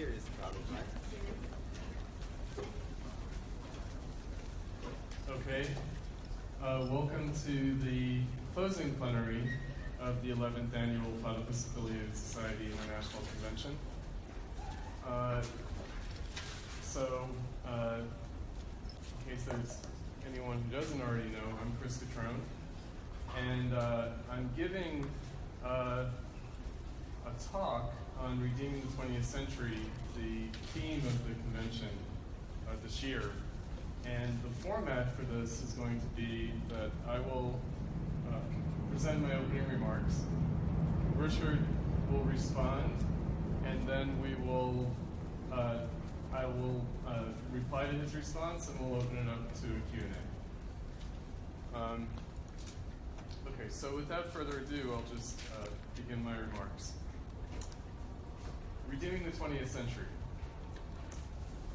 serious problem, right? Okay. Welcome to the closing plenary of the 11th Annual Platypus Affiliated Society International Convention. In case there's anyone who doesn't already know, I'm Chris Cutrone, and I'm giving a talk on redeeming the 20th century, the theme of the convention this year. And the format for this is going to be that I will present my opening remarks, Richard will respond, and then I will reply to his response, and we'll open it up to a Q&A. Okay, so without further ado, I'll just begin my remarks. Redeeming the 20th century.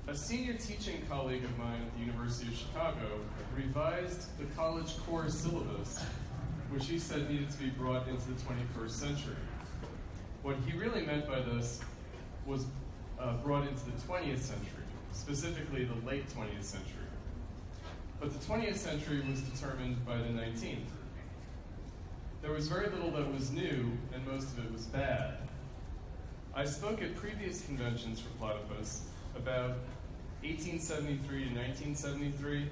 A senior teaching colleague of mine at the University of Chicago revised the college core syllabus, which he said needed to be brought into the 21st century. What he really meant by this was brought into the 20th century, specifically the late 20th century. But the 20th century was determined by the 19th. There was very little that was new, and most of it was bad. I spoke at previous conventions for Platypus about 1873 to 1973,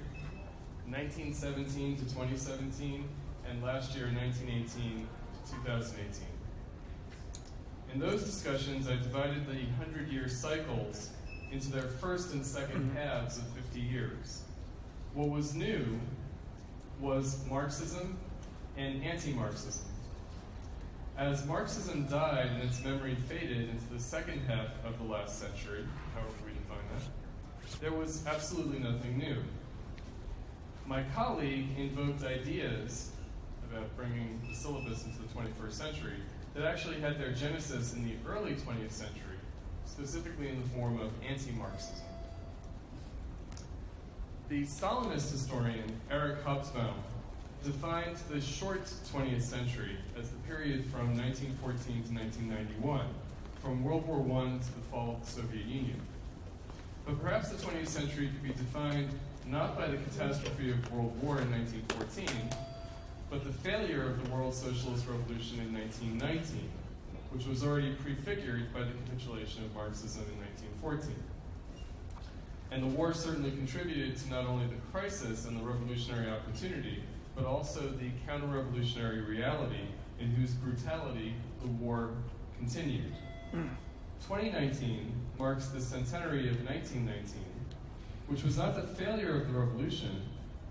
1917 to 2017, and last year 1918 to 2018. In those discussions, I divided the 100-year cycles into their first and second halves of 50 years. What was new was Marxism and anti-Marxism. As Marxism died and its memory faded into the second half of the last century, however we define that, there was absolutely nothing new. My colleague invoked ideas about bringing the syllabus into the 21st century that actually had their genesis in the early 20th century, specifically in the form of anti-Marxism. The Stalinist historian Erich Hobsbawm defined the short 20th century as the period from 1914 to 1991, from World War I to the fall of the Soviet Union. But perhaps the 20th century could be defined not by the catastrophe of World War in 1914, but the failure of the World Socialist Revolution in 1919, which was already prefigured by the capitulation of Marxism in 1914. And the war certainly contributed to not only the crisis and the revolutionary opportunity, but also the counter-revolutionary reality in whose brutality the war continued. 2019 marks the centenary of 1919, which was not the failure of the revolution,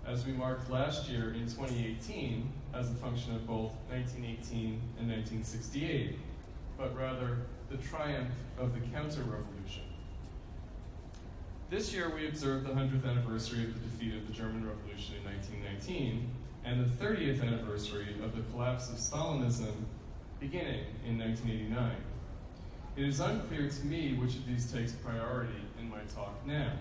as we marked last year in 2018 as a function of both 1918 and 1968, but rather the triumph of the counter-revolution. This year we observed the 100th anniversary of the defeat of the German Revolution in 1919, and the 30th anniversary of the collapse of Stalinism beginning in 1989. It is unclear to me which of these takes priority in my talk now.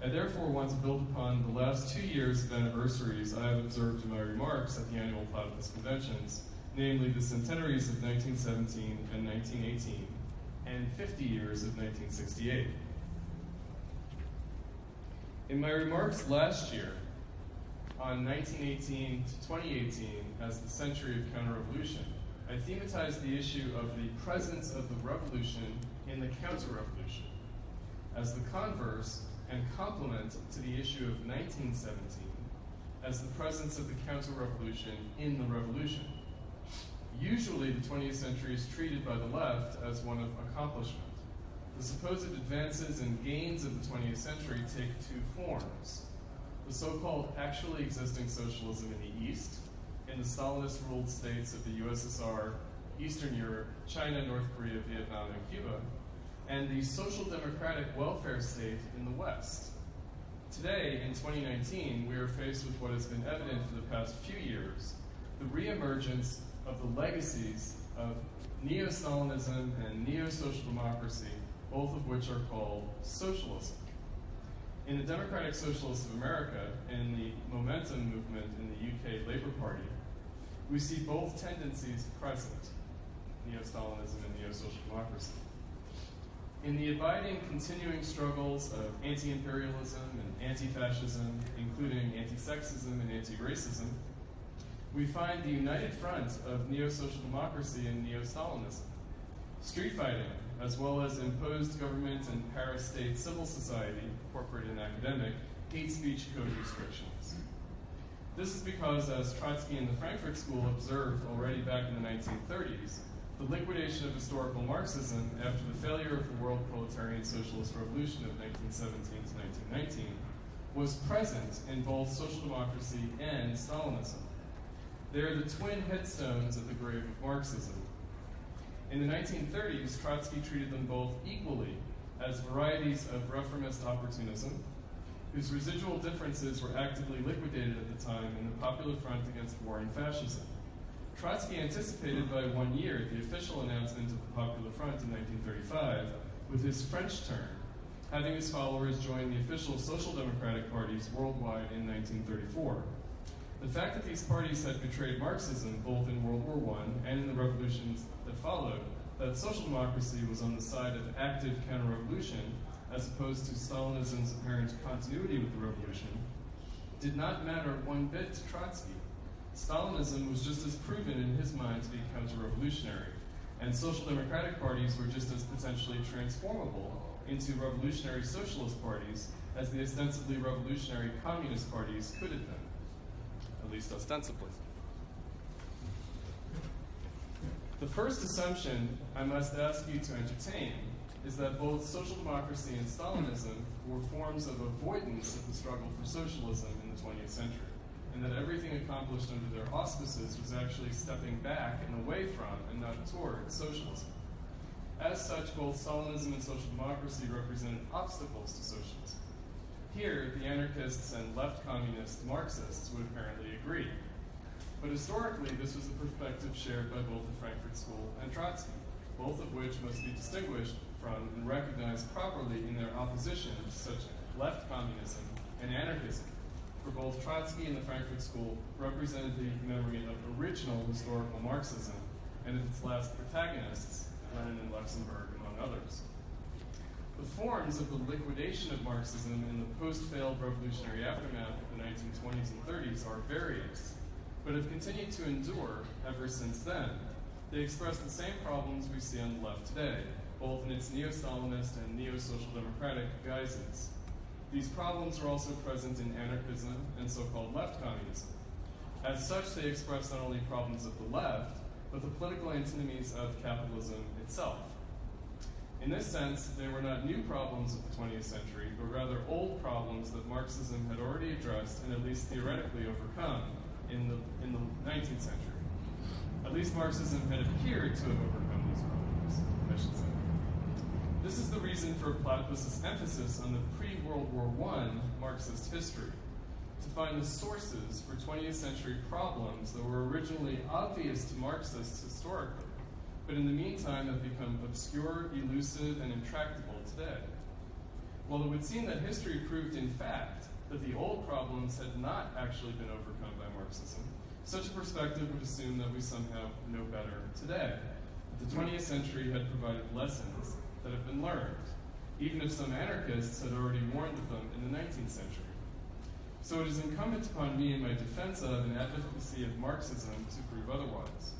I therefore want to build upon the last 2 years of anniversaries I have observed in my remarks at the annual Platypus conventions, namely the centenaries of 1917 and 1918, and 50 years of 1968. In my remarks last year, on 1918 to 2018 as the century of counter-revolution, I thematized the issue of the presence of the revolution in the counter-revolution as the converse and complement to the issue of 1917 as the presence of the counter-revolution in the revolution. Usually the 20th century is treated by the left as one of accomplishment. The supposed advances and gains of the 20th century take two forms: the so-called actually existing socialism in the East, in the Stalinist-ruled states of the USSR, Eastern Europe, China, North Korea, Vietnam, and Cuba, and the social democratic welfare state in the West. Today, in 2019, we are faced with what has been evident for the past few years, the reemergence of the legacies of neo-Stalinism and neo-social democracy, both of which are called socialism. In the Democratic Socialists of America and the Momentum movement in the UK Labour Party, we see both tendencies present, neo-Stalinism and neo-social democracy. In the abiding, continuing struggles of anti-imperialism and anti-fascism, including anti-sexism and anti-racism, we find the united front of neo-social democracy and neo-Stalinism. Street fighting, as well as imposed government and para-state civil society, corporate and academic, hate speech code restrictions. This is because, as Trotsky and the Frankfurt School observed already back in the 1930s, the liquidation of historical Marxism after the failure of the world proletarian socialist revolution of 1917 to 1919 was present in both social democracy and Stalinism. They are the twin headstones at the grave of Marxism. In the 1930s, Trotsky treated them both equally as varieties of reformist opportunism, whose residual differences were actively liquidated at the time in the Popular Front against war and fascism. Trotsky anticipated by 1 year the official announcement of the Popular Front in 1935 with his French turn, having his followers join the official social democratic parties worldwide in 1934. The fact that these parties had betrayed Marxism both in World War I and in the revolutions that followed, that social democracy was on the side of active counter-revolution as opposed to Stalinism's apparent continuity with the revolution, did not matter one bit to Trotsky. Stalinism was just as proven in his mind to be counter-revolutionary, and social democratic parties were just as potentially transformable into revolutionary socialist parties as the ostensibly revolutionary communist parties could have been, at least ostensibly. The first assumption I must ask you to entertain is that both social democracy and Stalinism were forms of avoidance of the struggle for socialism in the 20th century, and that everything accomplished under their auspices was actually stepping back and away from and not toward socialism. As such, both Stalinism and social democracy represented obstacles to socialism. Here, the anarchists and left communist Marxists would apparently agree. But historically, this was a perspective shared by both the Frankfurt School and Trotsky, both of which must be distinguished from and recognized properly in their opposition to such left communism and anarchism. For both Trotsky and the Frankfurt School represented the memory of original historical Marxism and of its last protagonists, Lenin and Luxemburg, among others. The forms of the liquidation of Marxism in the post-failed revolutionary aftermath of the 1920s and 30s are various, but have continued to endure ever since then. They express the same problems we see on the left today, both in its neo-Stalinist and neo-social democratic guises. These problems are also present in anarchism and so-called left communism. As such, they express not only problems of the left, but the political antinomies of capitalism itself. In this sense, they were not new problems of the 20th century, but rather old problems that Marxism had already addressed and at least theoretically overcome in the 19th century. At least Marxism had appeared to have overcome these problems, I should say. This is the reason for Platypus's emphasis on the pre-World War I Marxist history, to find the sources for 20th century problems that were originally obvious to Marxists historically, but in the meantime have become obscure, elusive, and intractable today. While it would seem that history proved in fact that the old problems had not actually been overcome by Marxism, such a perspective would assume that we somehow know better today, that the 20th century had provided lessons that have been learned, even if some anarchists had already warned of them in the 19th century. So it is incumbent upon me in my defense of and advocacy of Marxism to prove otherwise.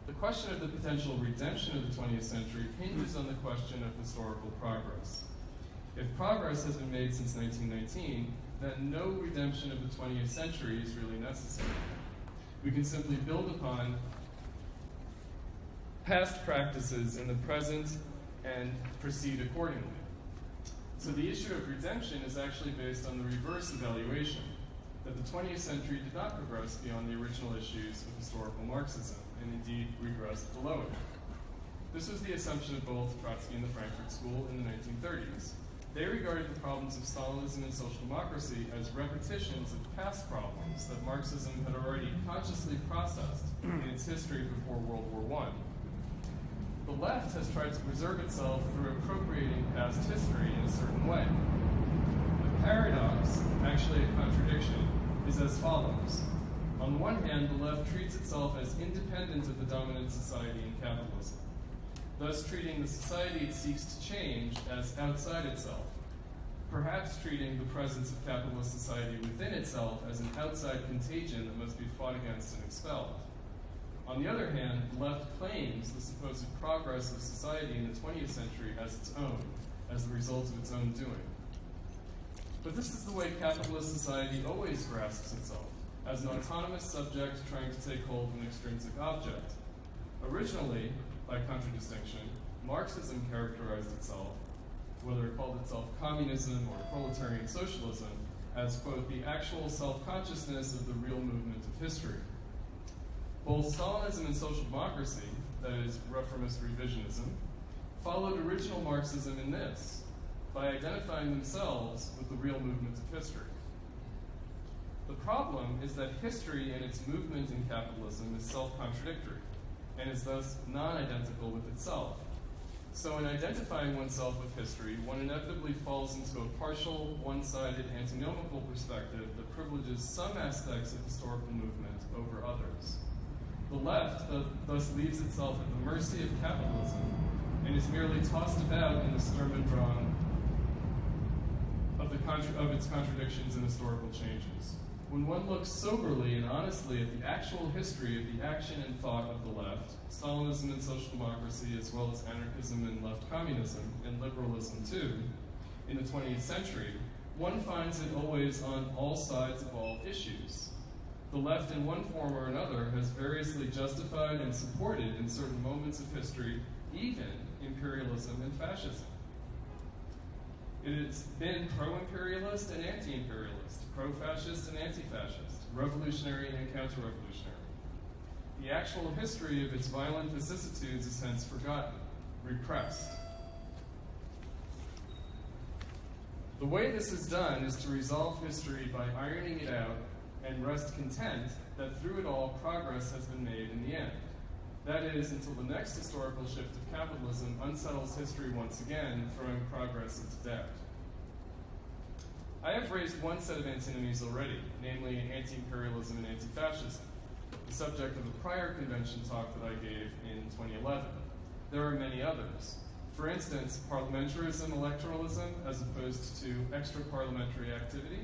The question of the potential redemption of the 20th century hinges on the question of historical progress. If progress has been made since 1919, then no redemption of the 20th century is really necessary. We can simply build upon past practices in the present and proceed accordingly. So the issue of redemption is actually based on the reverse evaluation, that the 20th century did not progress beyond the original issues of historical Marxism, and indeed regressed below it. This was the assumption of both Trotsky and the Frankfurt School in the 1930s. They regarded the problems of Stalinism and social democracy as repetitions of past problems that Marxism had already consciously processed in its history before World War I. The left has tried to preserve itself through appropriating past history in a certain way. The paradox, actually a contradiction, is as follows. On the one hand, the left treats itself as independent of the dominant society in capitalism. thus treating the society it seeks to change as outside itself, perhaps treating the presence of capitalist society within itself as an outside contagion that must be fought against and expelled. On the other hand, the left claims the supposed progress of society in the 20th century as its own, as the result of its own doing. But this is the way capitalist society always grasps itself, as an autonomous subject trying to take hold of an extrinsic object. Originally, by contradistinction, Marxism characterized itself, whether it called itself communism or proletarian socialism, as, quote, the actual self-consciousness of the real movement of history. Both Stalinism and social democracy, that is, reformist revisionism, followed original Marxism in this, by identifying themselves with the real movement of history. The problem is that history and its movement in capitalism is self-contradictory, and is thus non-identical with itself. So in identifying oneself with history, one inevitably falls into a partial, one-sided, antinomical perspective that privileges some aspects of historical movement over others. The left thus leaves itself at the mercy of capitalism and is merely tossed about in the Sturm und Drang of its contradictions and historical changes. When one looks soberly and honestly at the actual history of the action and thought of the left, Stalinism and social democracy, as well as anarchism and left communism, and liberalism too, in the 20th century, one finds it always on all sides of all issues. The left, in one form or another, has variously justified and supported in certain moments of history, even imperialism and fascism. It has been pro-imperialist and anti-imperialist, pro-fascist and anti-fascist, revolutionary and counter-revolutionary. The actual history of its violent vicissitudes is hence forgotten, repressed. The way this is done is to resolve history by ironing it out and rest content that through it all progress has been made in the end. That is, until the next historical shift of capitalism unsettles history once again, throwing progress into doubt. I have raised one set of antinomies already, namely anti-imperialism and anti-fascism, the subject of a prior convention talk that I gave in 2011. There are many others. For instance, parliamentarism, electoralism, as opposed to extra-parliamentary activity,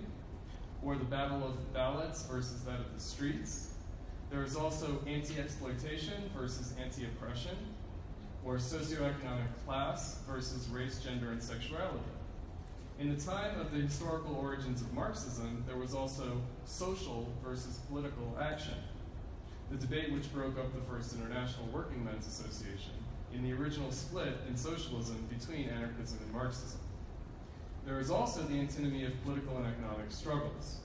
or the battle of the ballots versus that of the streets. There is also anti-exploitation versus anti-oppression, or socioeconomic class versus race, gender, and sexuality. In the time of the historical origins of Marxism, there was also social versus political action, the debate which broke up the first International Working Men's Association in the original split in socialism between anarchism and Marxism. There is also the antinomy of political and economic struggles.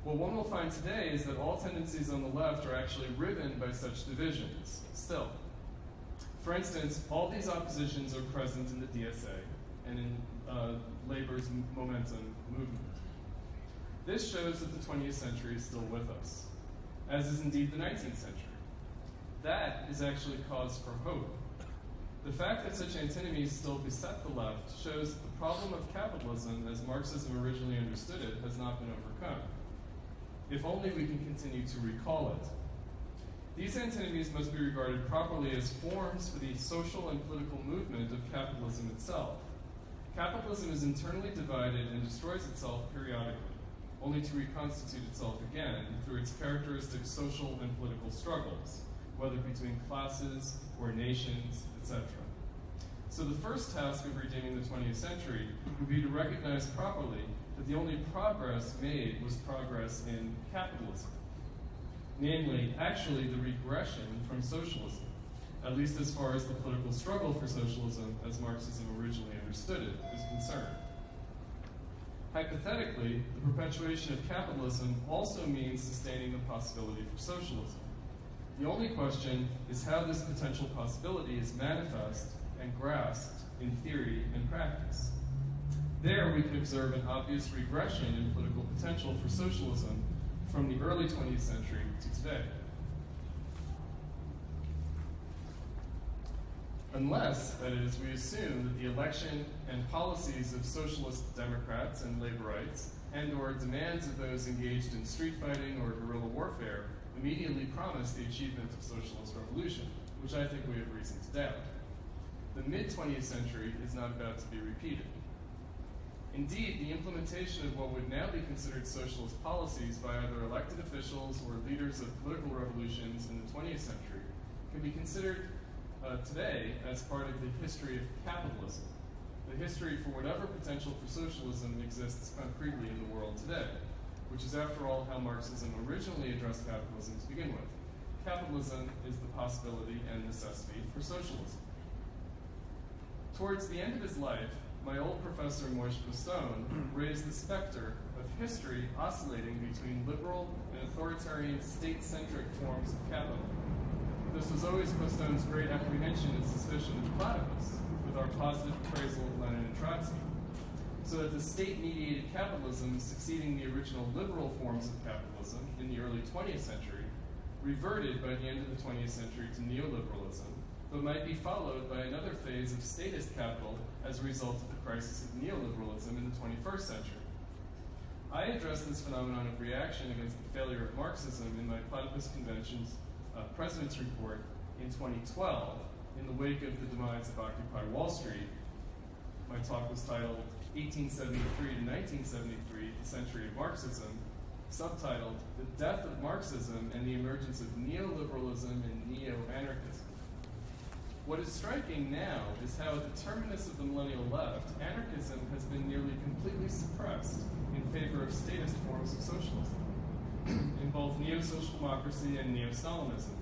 What one will find today is that all tendencies on the left are actually riven by such divisions, still. For instance, all these oppositions are present in the DSA and in labor's momentum movement. This shows that the 20th century is still with us, as is indeed the 19th century. That is actually cause for hope. The fact that such antinomies still beset the left shows that the problem of capitalism, as Marxism originally understood it, has not been overcome. If only we can continue to recall it. These antinomies must be regarded properly as forms for the social and political movement of capitalism itself. Capitalism is internally divided and destroys itself periodically, only to reconstitute itself again through its characteristic social and political struggles, whether between classes or nations, etc. So the first task of redeeming the 20th century would be to recognize properly that the only progress made was progress in capitalism, namely, actually the regression from socialism, at least as far as the political struggle for socialism, as Marxism originally understood it, is concerned. Hypothetically, the perpetuation of capitalism also means sustaining the possibility for socialism. The only question is how this potential possibility is manifest and grasped in theory and practice. There we can observe an obvious regression in political potential for socialism from the early 20th century to today. Unless, that is, we assume that the election and policies of socialist Democrats and laborites and/or demands of those engaged in street fighting or guerrilla warfare immediately promise the achievement of socialist revolution. which I think we have reason to doubt. The mid-20th century is not about to be repeated. Indeed, the implementation of what would now be considered socialist policies by either elected officials or leaders of political revolutions in the 20th century can be considered today as part of the history of capitalism, the history for whatever potential for socialism exists concretely in the world today, which is, after all, how Marxism originally addressed capitalism to begin with. Capitalism is the possibility and necessity for socialism. Towards the end of his life, my old professor, Cutrone, raised the specter of history oscillating between liberal and authoritarian state-centric forms of capital. This was always Cutrone's great apprehension and suspicion of Platypus, with our positive appraisal of Lenin and Trotsky, so that the state-mediated capitalism succeeding the original liberal forms of capitalism in the early 20th century reverted by the end of the 20th century to neoliberalism, but might be followed by another phase of statist capital as a result of the crisis of neoliberalism in the 21st century. I addressed this phenomenon of reaction against the failure of Marxism in my Platypus Convention's President's Report in 2012 in the wake of the demise of Occupy Wall Street. My talk was titled 1873 to 1973, The Century of Marxism, subtitled The Death of Marxism and the Emergence of Neoliberalism and Neo-Anarchism. What is striking now is how at the terminus of the millennial left, anarchism has been nearly completely suppressed in favor of statist forms of socialism, in both neo-social democracy and neo-Stalinism.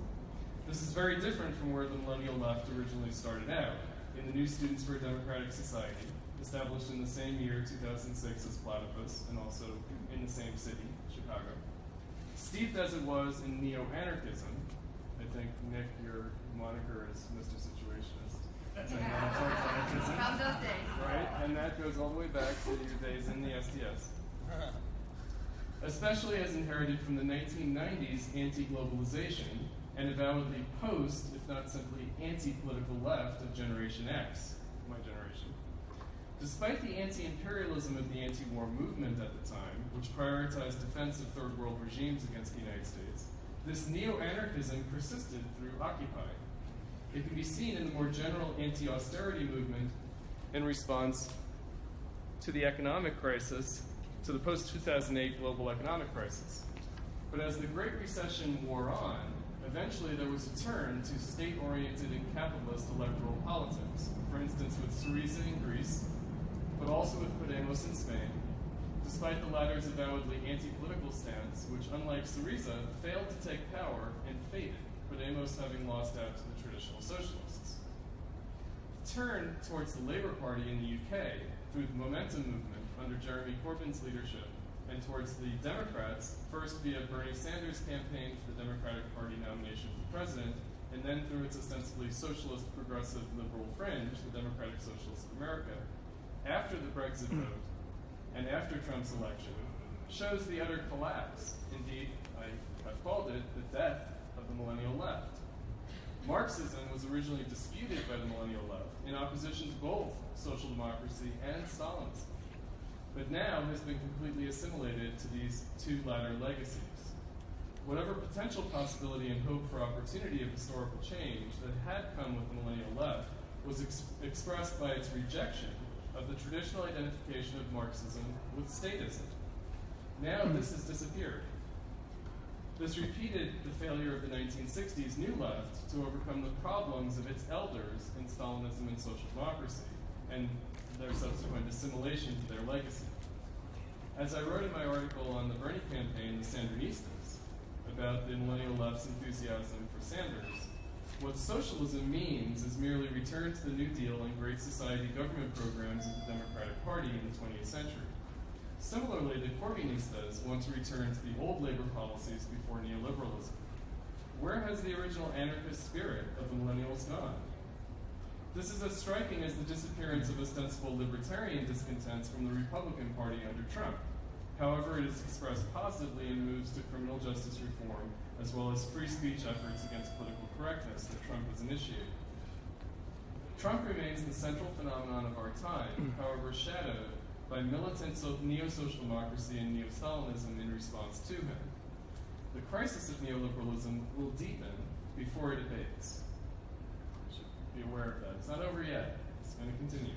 This is very different from where the millennial left originally started out, in the New Students for a Democratic Society, established in the same year, 2006, as Platypus, and also in the same city, Chicago. Steeped as it was in neo-anarchism, I think, Nick, your moniker is Mr. Situationist. From those days. Right, and that goes all the way back to your days in the SDS. Especially as inherited from the 1990s anti-globalization and avowedly post, if not simply anti-political left of Generation X, my generation. Despite the anti-imperialism of the anti-war movement at the time, which prioritized defense of third world regimes against the United States, this neo-anarchism persisted through Occupy. It can be seen in the more general anti-austerity movement in response to the economic crisis, to the post-2008 global economic crisis. But as the Great Recession wore on, eventually there was a turn to state-oriented and capitalist electoral politics, for instance with Syriza in Greece, but also with Podemos in Spain, despite the latter's avowedly anti-political stance, which, unlike Syriza, failed to take power and faded, Podemos having lost out to the traditional socialists. The turn towards the Labour Party in the UK through the Momentum movement under Jeremy Corbyn's leadership, and towards the Democrats, first via Bernie Sanders' campaign for the Democratic Party nomination for president, and then through its ostensibly socialist, progressive, liberal fringe, the Democratic Socialists of America, after the Brexit vote, and after Trump's election, shows the utter collapse. Indeed, I've called it the death of the millennial left. Marxism was originally disputed by the millennial left in opposition to both social democracy and Stalinism, but now has been completely assimilated to these two latter legacies. Whatever potential possibility and hope for opportunity of historical change that had come with the millennial left was expressed by its rejection of the traditional identification of Marxism with statism. Now this has disappeared. This repeated the failure of the 1960s New Left to overcome the problems of its elders in Stalinism and social democracy, and their subsequent assimilation to their legacy. As I wrote in my article on the Bernie campaign, The Sandinistas, about the millennial left's enthusiasm for Sanders, what socialism means is merely return to the New Deal and Great Society government programs of the Democratic Party in the 20th century. Similarly, the Corbynistas want to return to the old labor policies before neoliberalism. Where has the original anarchist spirit of the millennials gone? This is as striking as the disappearance of ostensible libertarian discontents from the Republican Party under Trump. However, it is expressed positively in moves to criminal justice reform, as well as free speech efforts against political correctness that Trump has initiated. Trump remains the central phenomenon of our time, however shadowed by militant neo-social democracy and neo-Stalinism in response to him. The crisis of neoliberalism will deepen before it abates. Be aware of that. It's not over yet. It's going to continue.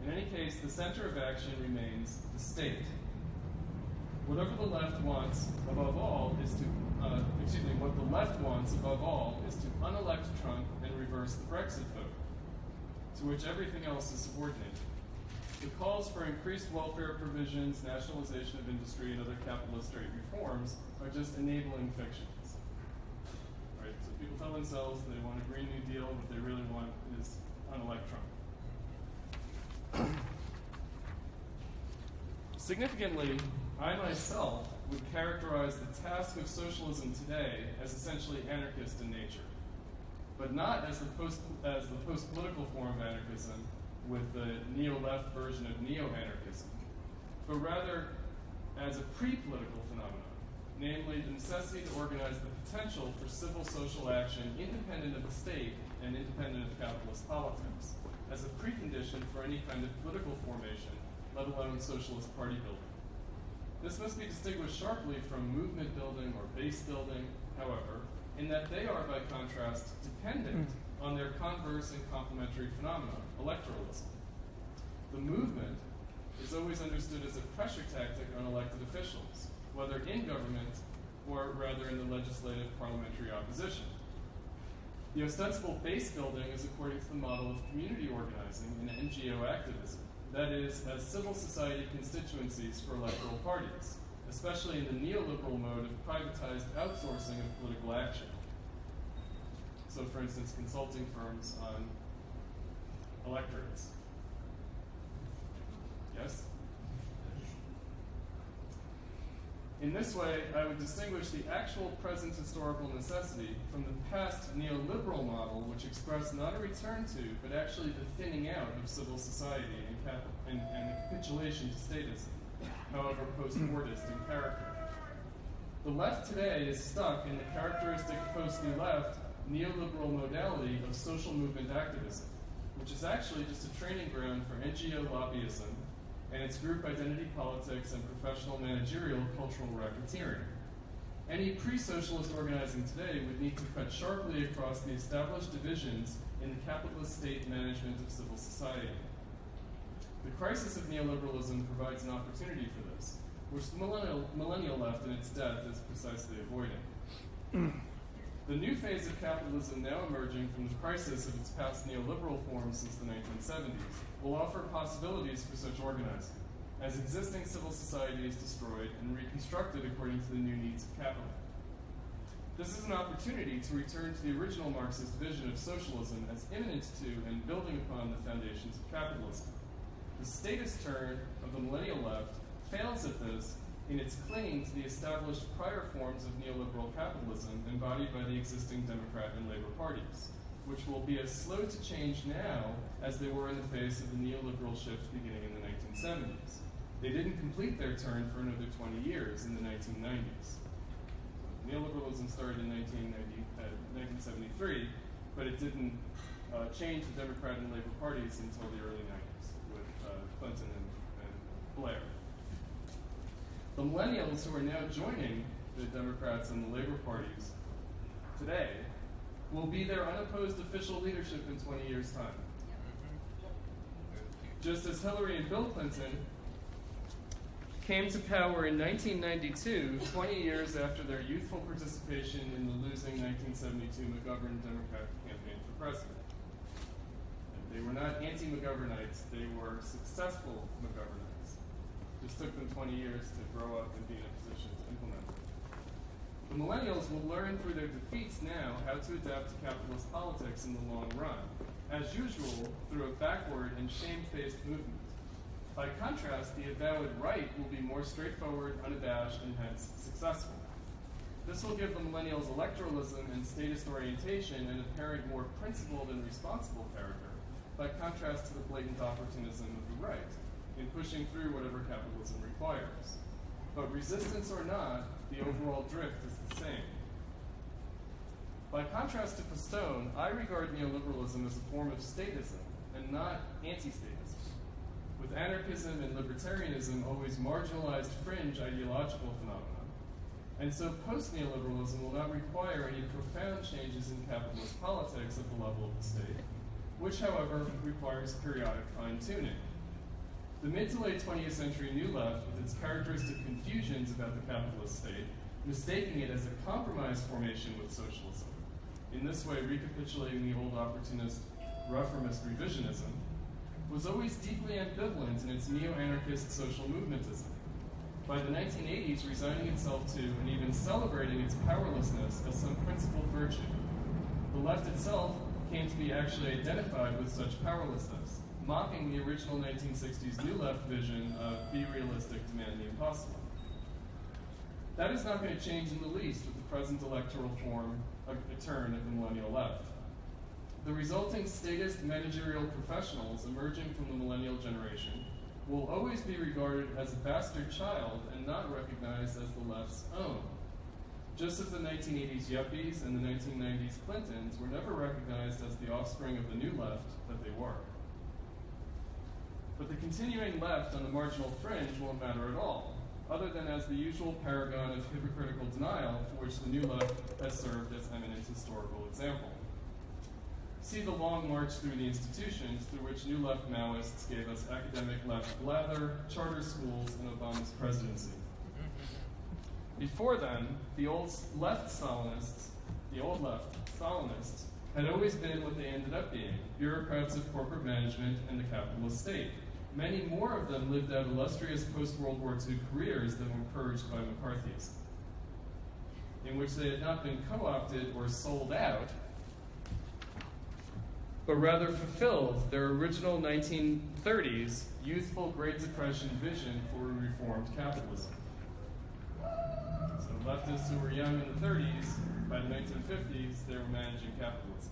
In any case, the center of action remains the state. Whatever the left wants above all is to, what the left wants above all is to unelect Trump and reverse the Brexit vote, to which everything else is subordinated. The calls for increased welfare provisions, nationalization of industry, and other capitalist trade reforms are just enabling fictions. Right? So people tell themselves they want a Green New Deal, what they really want is unelect Trump. Significantly, I myself would characterize the task of socialism today as essentially anarchist in nature, but not as the post-political form of anarchism with the neo-left version of neo-anarchism, but rather as a pre-political phenomenon, namely the necessity to organize the potential for civil social action independent of the state and independent of capitalist politics, as a precondition for any kind of political formation, let alone socialist party building. This must be distinguished sharply from movement building or base building, however, in that they are, by contrast, dependent on their converse and complementary phenomenon, electoralism. The movement is always understood as a pressure tactic on elected officials, whether in government or rather in the legislative parliamentary opposition. The ostensible base building is according to the model of community organizing and NGO activism, that is, as civil society constituencies for electoral parties, especially in the neoliberal mode of privatized outsourcing of political action. So, for instance, consulting firms on electorates. Yes? In this way, I would distinguish the actual present historical necessity from the past neoliberal model, which expressed not a return to, but actually the thinning out of civil society and the capitulation to statism, however post-Fordist in character. The left today is stuck in the characteristic post-New Left neoliberal modality of social movement activism, which is actually just a training ground for NGO lobbyism and its group identity politics and professional managerial cultural racketeering. Any pre-socialist organizing today would need to cut sharply across the established divisions in the capitalist state management of civil society. The crisis of neoliberalism provides an opportunity for this, which the millennial left in its death is precisely avoiding. The new phase of capitalism now emerging from the crisis of its past neoliberal forms since the 1970s will offer possibilities for such organizing, as existing civil society is destroyed and reconstructed according to the new needs of capital. This is an opportunity to return to the original Marxist vision of socialism as imminent to and building upon the foundations of capitalism. The statist turn of the millennial left fails at this in its clinging to the established prior forms of neoliberal capitalism embodied by the existing Democrat and Labor parties, which will be as slow to change now as they were in the face of the neoliberal shift beginning in the 1970s. They didn't complete their turn for another 20 years in the 1990s. Neoliberalism started in 1973, but it didn't change the Democrat and Labor parties until the early 90s with Clinton and Blair. The millennials who are now joining the Democrats and the Labor parties today will be their unopposed official leadership in 20 years' time. Just as Hillary and Bill Clinton came to power in 1992, 20 years after their youthful participation in the losing 1972 McGovern Democratic campaign for president. And they were not anti-McGovernites, they were successful McGovernites. It just took them 20 years to grow up and be in a position to implement it. The millennials will learn through their defeats now how to adapt to capitalist politics in the long run, as usual through a backward and shame-faced movement. By contrast, the avowed right will be more straightforward, unabashed, and hence successful. This will give the millennials electoralism and statist orientation an apparent more principled and responsible character, by contrast to the blatant opportunism of the right, in pushing through whatever capitalism requires. But resistance or not, the overall drift is the same. By contrast to Cutrone, I regard neoliberalism as a form of statism and not anti-statism, with anarchism and libertarianism always marginalized fringe ideological phenomena. And so post-neoliberalism will not require any profound changes in capitalist politics at the level of the state, which, however, requires periodic fine-tuning. The mid to late 20th century New Left, with its characteristic confusions about the capitalist state, mistaking it as a compromise formation with socialism, in this way recapitulating the old opportunist reformist revisionism, was always deeply ambivalent in its neo-anarchist social movementism. By the 1980s, resigning itself to and even celebrating its powerlessness as some principal virtue. The left itself came to be actually identified with such powerlessness, mocking the original 1960s New Left vision of be realistic, demand the impossible. That is not going to change in the least with the present electoral form of a turn of the millennial left. The resulting statist managerial professionals emerging from the millennial generation will always be regarded as a bastard child and not recognized as the left's own. Just as the 1980s yuppies and the 1990s Clintons were never recognized as the offspring of the new left that they were. But the continuing left on the marginal fringe won't matter at all, other than as the usual paragon of hypocritical denial for which the new left has served as eminent historical example. See the long march through the institutions through which New Left Maoists gave us academic left blather, charter schools, and Obama's presidency. Before then, the old left Stalinists had always been what they ended up being, bureaucrats of corporate management and the capitalist state. Many more of them lived out illustrious post-World War II careers that were purged by McCarthyism, in which they had not been co-opted or sold out, but rather fulfilled their original 1930s youthful Great Depression vision for a reformed capitalism. So leftists who were young in the 30s, by the 1950s, they were managing capitalism.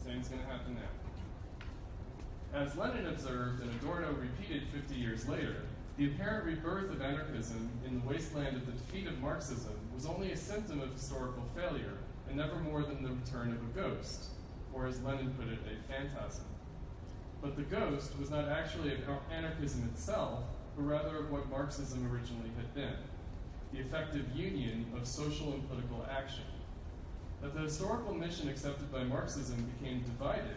Same's going to happen now. As Lenin observed and Adorno repeated 50 years later, the apparent rebirth of anarchism in the wasteland of the defeat of Marxism was only a symptom of historical failure, and never more than the return of a ghost, or as Lenin put it, a phantasm. But the ghost was not actually of anarchism itself, but rather of what Marxism originally had been, the effective union of social and political action. That the historical mission accepted by Marxism became divided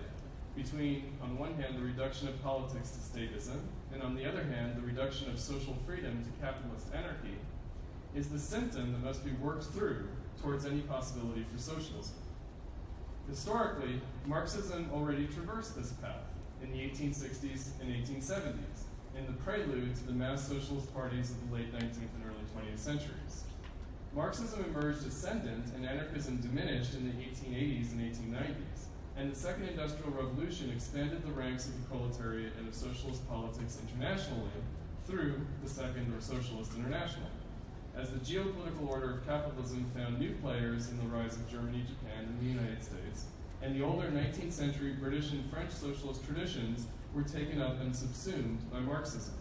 between, on one hand, the reduction of politics to statism, and on the other hand, the reduction of social freedom to capitalist anarchy, is the symptom that must be worked through towards any possibility for socialism. Historically, Marxism already traversed this path in the 1860s and 1870s, in the prelude to the mass socialist parties of the late 19th and early 20th centuries. Marxism emerged ascendant and anarchism diminished in the 1880s and 1890s, and the Second Industrial Revolution expanded the ranks of the proletariat and of socialist politics internationally through the Second or Socialist International, as the geopolitical order of capitalism found new players in the rise of Germany, Japan, and the United States, and the older 19th century British and French socialist traditions were taken up and subsumed by Marxism.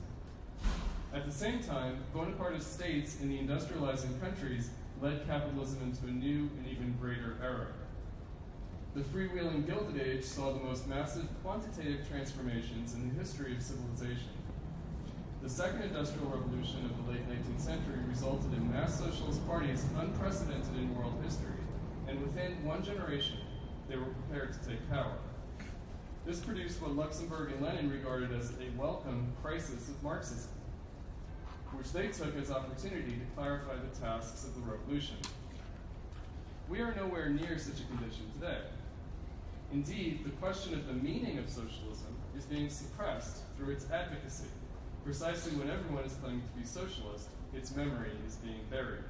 At the same time, Bonapartist states in the industrializing countries led capitalism into a new and even greater era. The freewheeling Gilded Age saw the most massive quantitative transformations in the history of civilization. The Second Industrial Revolution of the late 19th century resulted in mass socialist parties unprecedented in world history, and within one generation, they were prepared to take power. This produced what Luxemburg and Lenin regarded as a welcome crisis of Marxism, which they took as opportunity to clarify the tasks of the revolution. We are nowhere near such a condition today. Indeed, the question of the meaning of socialism is being suppressed through its advocacy. Precisely when everyone is claiming to be socialist, its memory is being buried.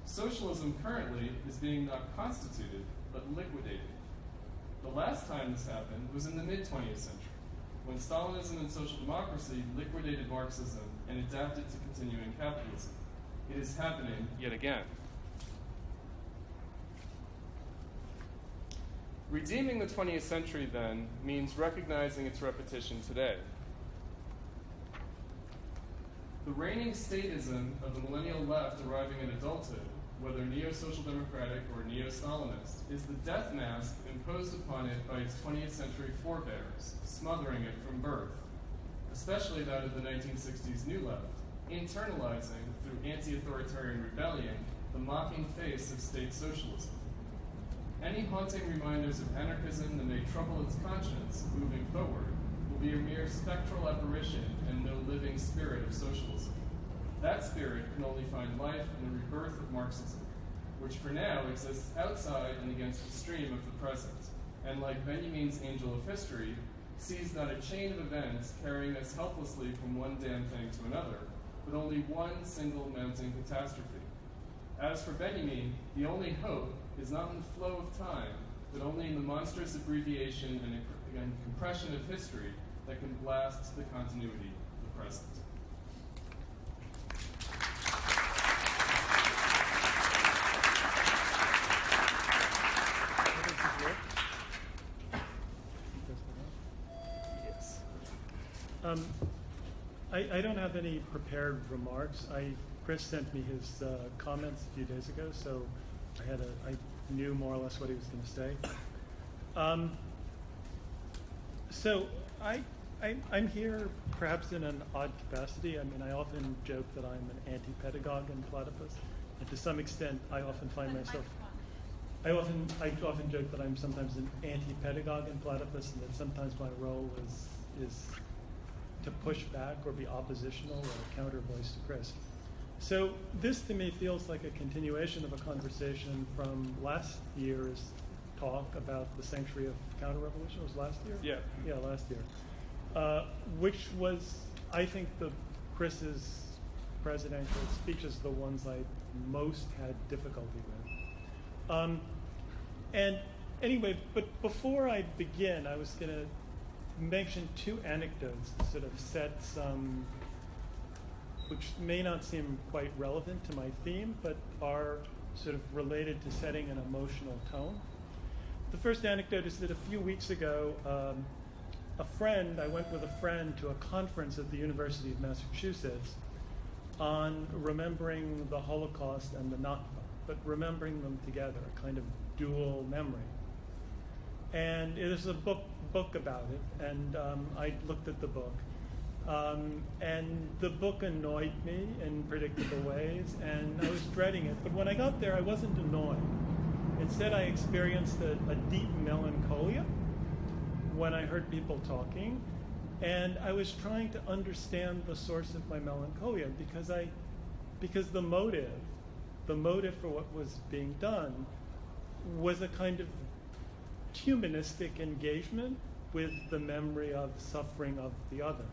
Socialism currently is being not constituted, but liquidated. The last time this happened was in the mid-20th century, when Stalinism and social democracy liquidated Marxism and adapted to continuing capitalism. It is happening yet again. Redeeming the 20th century, then, means recognizing its repetition today. The reigning statism of the millennial left arriving at adulthood, whether neo-social democratic or neo-Stalinist, is the death mask imposed upon it by its 20th century forebears, smothering it from birth, especially that of the 1960s New Left, internalizing, through anti-authoritarian rebellion, the mocking face of state socialism. Any haunting reminders of anarchism that may trouble its conscience moving forward will be a mere spectral apparition and no living spirit of socialism. That spirit can only find life in the rebirth of Marxism, which for now exists outside and against the stream of the present, and like Benjamin's angel of history, sees not a chain of events carrying us helplessly from one damn thing to another, but only one single mounting catastrophe. As for Benjamin, the only hope is not in the flow of time, but only in the monstrous abbreviation and compression of history that can blast the continuity of the present. Yes. I don't have any prepared remarks. Chris sent me his comments a few days ago, so I knew more or less what he was going to say. So I'm here perhaps in an odd capacity. I mean, I often joke that I'm an anti-pedagogue in Platypus, and to some extent, I often find myself. I often joke that I'm sometimes an anti-pedagogue in Platypus, and that sometimes my role is to push back or be oppositional or a counter voice to Chris. So this to me feels like a continuation of a conversation from last year's talk about the century of counter-revolution. It was last year? Yeah, last year. Which was, I think, Chris's presidential speeches, the ones I most had difficulty with. And anyway, but before I begin, I was going to mention two anecdotes to sort of set some, which may not seem quite relevant to my theme, but are sort of related to setting an emotional tone. The first anecdote is that a few weeks ago, I went with a friend to a conference at the University of Massachusetts on remembering the Holocaust and the Nakba, but remembering them together, a kind of dual memory. And there's a book about it, and I looked at the book. And the book annoyed me in predictable ways, and I was dreading it. But when I got there, I wasn't annoyed. Instead, I experienced a deep melancholia when I heard people talking, and I was trying to understand the source of my melancholia because the motive for what was being done was a kind of humanistic engagement with the memory of suffering of the other.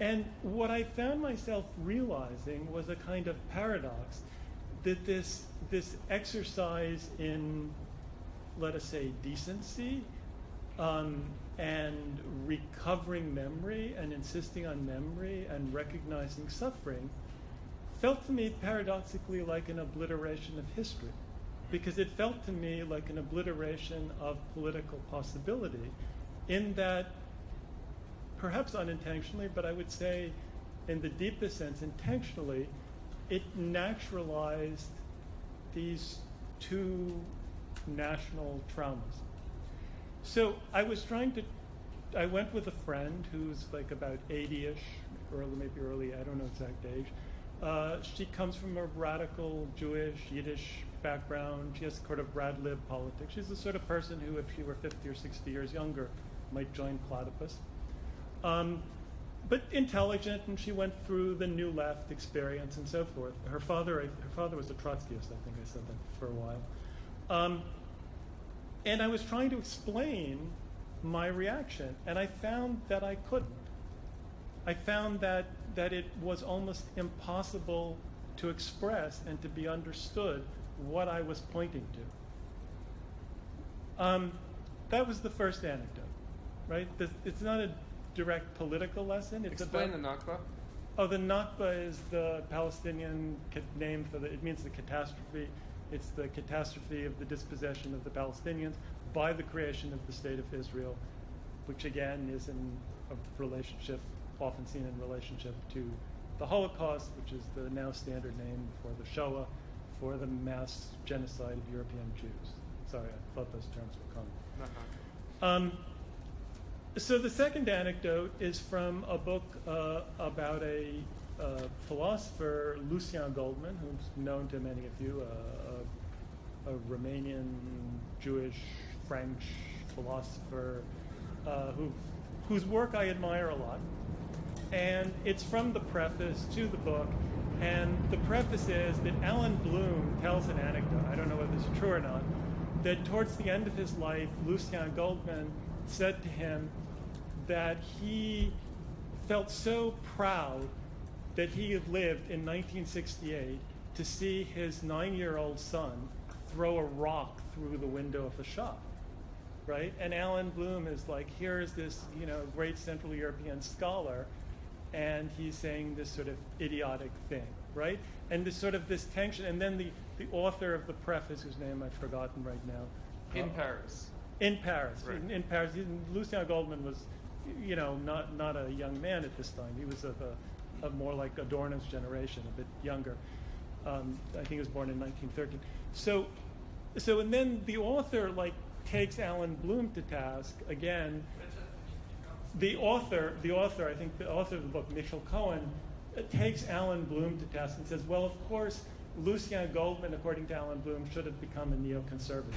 And what I found myself realizing was a kind of paradox, that this exercise in, let us say, decency and recovering memory and insisting on memory and recognizing suffering felt to me paradoxically like an obliteration of history, because it felt to me like an obliteration of political possibility, in that, perhaps unintentionally, but I would say in the deepest sense intentionally, it naturalized these two national traumas. So I went with a friend who's like about 80-ish, maybe early, I don't know exact age. She comes from a radical Jewish, Yiddish background. She has sort of rad lib politics. She's the sort of person who, if she were 50 or 60 years younger, might join Platypus. But intelligent, and she went through the New Left experience and so forth. Her father was a Trotskyist, I think I said that for a while. And I was trying to explain my reaction, and I found that I couldn't. I found that it was almost impossible to express and to be understood what I was pointing to. That was the first anecdote, right? It's not a direct political lesson. Explain the Nakba. Oh, the Nakba is the Palestinian name for it means the catastrophe. It's the catastrophe of the dispossession of the Palestinians by the creation of the State of Israel, which again is in a relationship, often seen in relationship to the Holocaust, which is the now standard name for the Shoah, for the mass genocide of European Jews. Sorry, I thought those terms were common. So the second anecdote is from a book about a philosopher, Lucien Goldman, who's known to many of you, Romanian Jewish French philosopher whose work I admire a lot. And it's from the preface to the book. And the preface is that Alan Bloom tells an anecdote, I don't know whether this is true or not, that towards the end of his life, Lucien Goldman said to him that he felt so proud that he had lived in 1968 to see his 9-year-old son throw a rock through the window of the shop, right? And Alan Bloom is like, here is this, great Central European scholar, and he's saying this sort of idiotic thing, right? And this tension, and then the author of the preface, whose name I've forgotten right now. In Paris. In Paris. Right. In Paris. Lucien Goldman was, not a young man at this time. He was of a more like Adorno's generation, a bit younger. I think he was born in 1913. So and then the author takes Alan Bloom to task again. The author, I think the author of the book, Mitchell Cohen, takes Alan Bloom to task and says, well, of course, Lucien Goldman, according to Alan Bloom, should have become a neoconservative,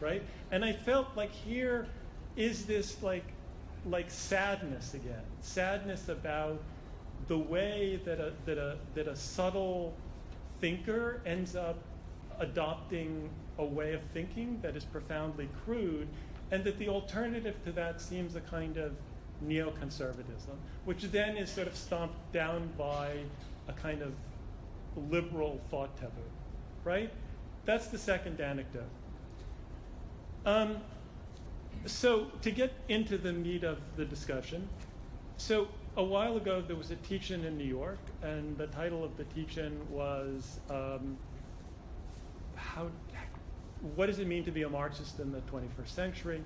right? And I felt like here is this like sadness again, sadness about the way that a subtle thinker ends up adopting a way of thinking that is profoundly crude, and that the alternative to that seems a kind of neoconservatism, which then is sort of stomped down by a kind of liberal thought taboo, right? That's the second anecdote. So to get into the meat of the discussion, so a while ago there was a teach-in in New York, and the title of the teach-in was what does it mean to be a Marxist in the 21st century?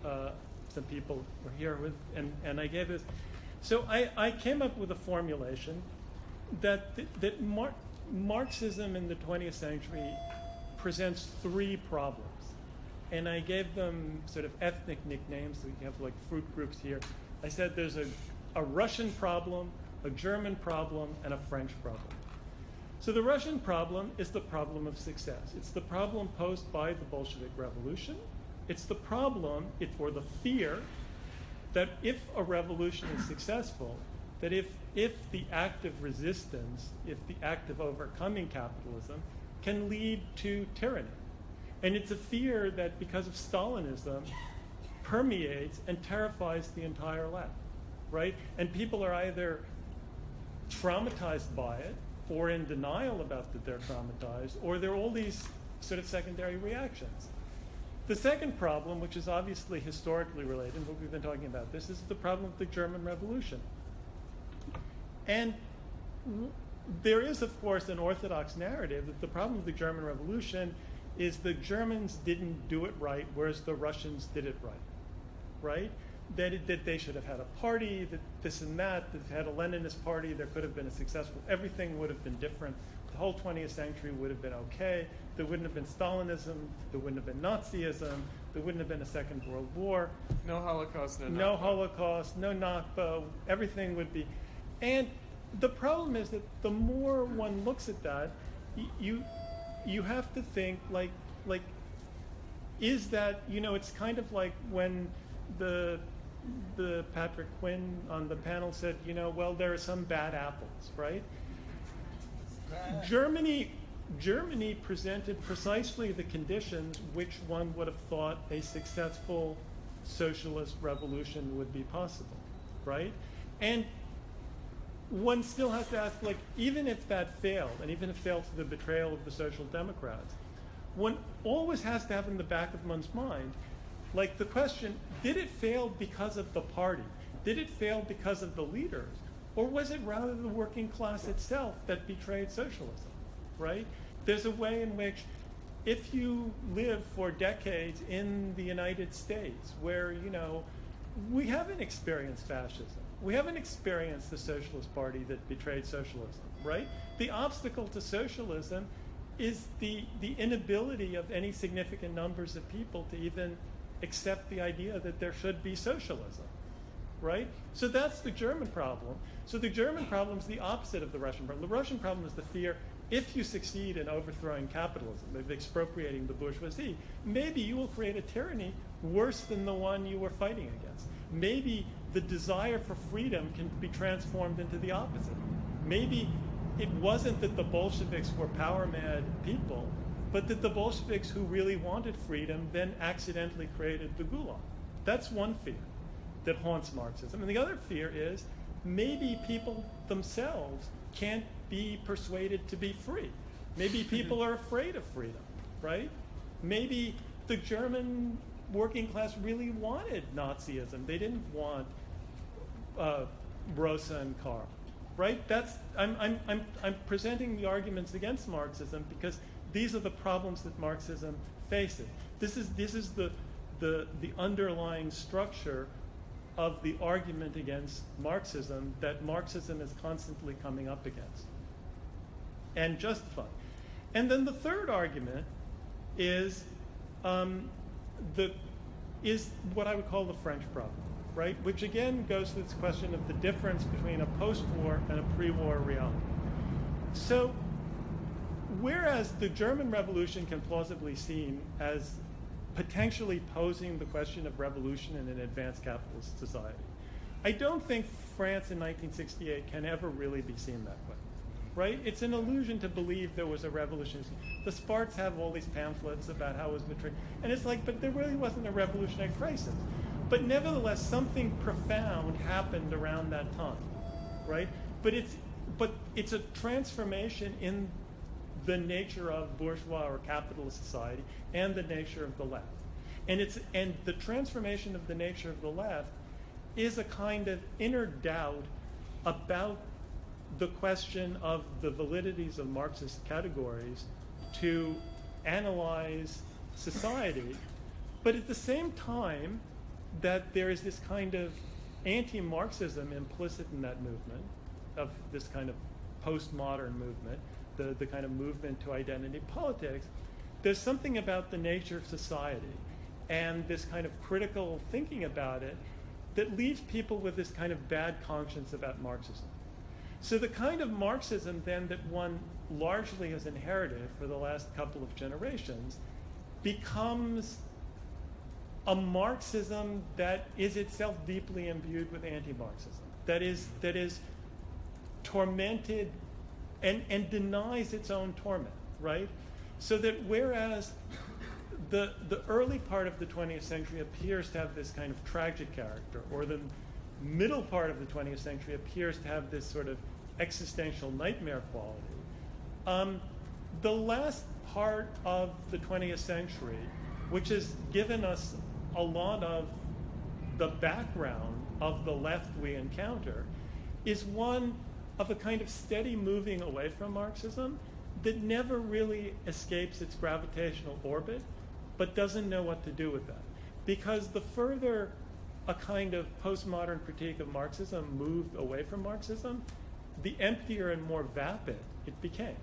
Some people were here with, and I gave this. So I came up with a formulation that Marxism in the 20th century presents three problems. And I gave them sort of ethnic nicknames. So you have like fruit groups here. I said there's a Russian problem, a German problem, and a French problem. So the Russian problem is the problem of success. It's the problem posed by the Bolshevik Revolution. It's the problem, or the fear, that if a revolution is successful, that if the act of resistance, if the act of overcoming capitalism, can lead to tyranny. And it's a fear that, because of Stalinism, permeates and terrifies the entire left, right? And people are either traumatized by it, or in denial about that they're traumatized, or there are all these sort of secondary reactions. The second problem, which is obviously historically related, what we've been talking about this, is the problem of the German Revolution. And there is, of course, an orthodox narrative that the problem of the German Revolution is the Germans didn't do it right, whereas the Russians did it right? That they should have had a party, that this and that, that they had a Leninist party, there could have been a successful, everything would have been different. The whole 20th century would have been okay. There wouldn't have been Stalinism, there wouldn't have been Nazism, there wouldn't have been a Second World War. No Holocaust, no Nakba. No Holocaust, no Nakba, everything would be. And the problem is that the more one looks at that, you have to think like, is that, it's kind of like when the Patrick Quinn on the panel said, well, there are some bad apples, right? Germany presented precisely the conditions which one would have thought a successful socialist revolution would be possible, right? And one still has to ask, even if that failed, and even if it failed to the betrayal of the Social Democrats, one always has to have in the back of one's mind, the question, did it fail because of the party? Did it fail because of the leaders? Or was it rather the working class itself that betrayed socialism, right? There's a way in which, if you live for decades in the United States, where, we haven't experienced fascism. We haven't experienced the Socialist Party that betrayed socialism, right? The obstacle to socialism is the inability of any significant numbers of people to even accept the idea that there should be socialism, right? So that's the German problem. So the German problem is the opposite of the Russian problem. The Russian problem is the fear, if you succeed in overthrowing capitalism, of expropriating the bourgeoisie, maybe you will create a tyranny worse than the one you were fighting against. Maybe the desire for freedom can be transformed into the opposite. Maybe it wasn't that the Bolsheviks were power-mad people, but that the Bolsheviks who really wanted freedom then accidentally created the Gulag. That's one fear that haunts Marxism. And the other fear is maybe people themselves can't be persuaded to be free. Maybe people are afraid of freedom, right? Maybe the German working class really wanted Nazism. They didn't want Rosa and Karl, right? I'm presenting the arguments against Marxism because these are the problems that Marxism faces. This is the underlying structure of the argument against Marxism that Marxism is constantly coming up against and justified. And then the third argument is what I would call the French problem, right? Which again goes to this question of the difference between a post-war and a pre-war reality. So, whereas the German Revolution can plausibly seem as potentially posing the question of revolution in an advanced capitalist society, I don't think France in 1968 can ever really be seen that way, right? It's an illusion to believe there was a revolution. The Sparks have all these pamphlets about how it was betrayed, and it's like, but there really wasn't a revolutionary crisis. But nevertheless, something profound happened around that time, right? But it's a transformation in the nature of bourgeois or capitalist society and the nature of the left. And the transformation of the nature of the left is a kind of inner doubt about the question of the validities of Marxist categories to analyze society, but at the same time that there is this kind of anti-Marxism implicit in that movement, of this kind of postmodern movement, the kind of movement to identity politics. There's something about the nature of society and this kind of critical thinking about it that leaves people with this kind of bad conscience about Marxism. So the kind of Marxism then that one largely has inherited for the last couple of generations becomes a Marxism that is itself deeply imbued with anti-Marxism, that is tormented and denies its own torment, right? So that whereas the early part of the 20th century appears to have this kind of tragic character, or the middle part of the 20th century appears to have this sort of existential nightmare quality, the last part of the 20th century, which has given us a lot of the background of the left we encounter, is one of a kind of steady moving away from Marxism that never really escapes its gravitational orbit, but doesn't know what to do with that. Because the further a kind of postmodern critique of Marxism moved away from Marxism, the emptier and more vapid it became.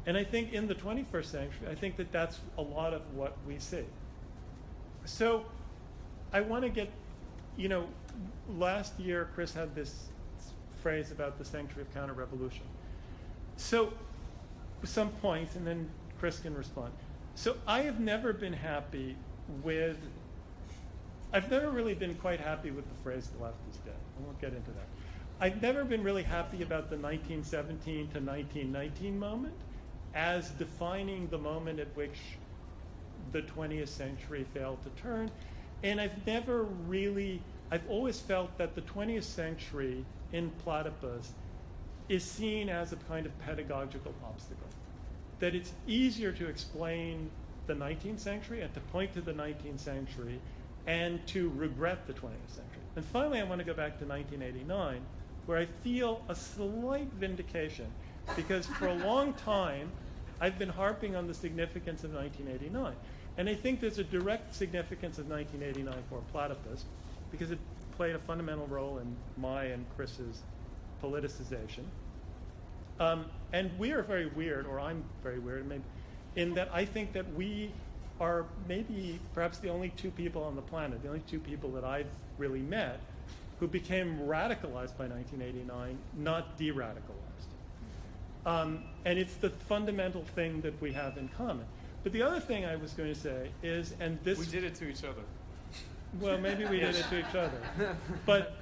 And I think in the 21st century, I think that that's a lot of what we see. So I want to get, last year Chris had this phrase about the century of counter-revolution. So some points, and then Chris can respond. So I have never been happy with, I've never really been quite happy with the phrase the left is dead. I won't get into that. I've never been really happy about the 1917 to 1919 moment as defining the moment at which the 20th century failed to turn. And I've always felt that the 20th century in Platypus is seen as a kind of pedagogical obstacle. That it's easier to explain the 19th century and to point to the 19th century and to regret the 20th century. And finally, I want to go back to 1989, where I feel a slight vindication, because for a long time, I've been harping on the significance of 1989. And I think there's a direct significance of 1989 for Platypus, because it played a fundamental role in my and Chris's politicization. And we are very weird, or I'm very weird, maybe, in that I think that we are maybe perhaps the only two people on the planet, the only two people that I've really met who became radicalized by 1989, not de-radicalized. And it's the fundamental thing that we have in common. But the other thing I was going to say is, and this... We did it to each other. Well, maybe we did it to each other. But,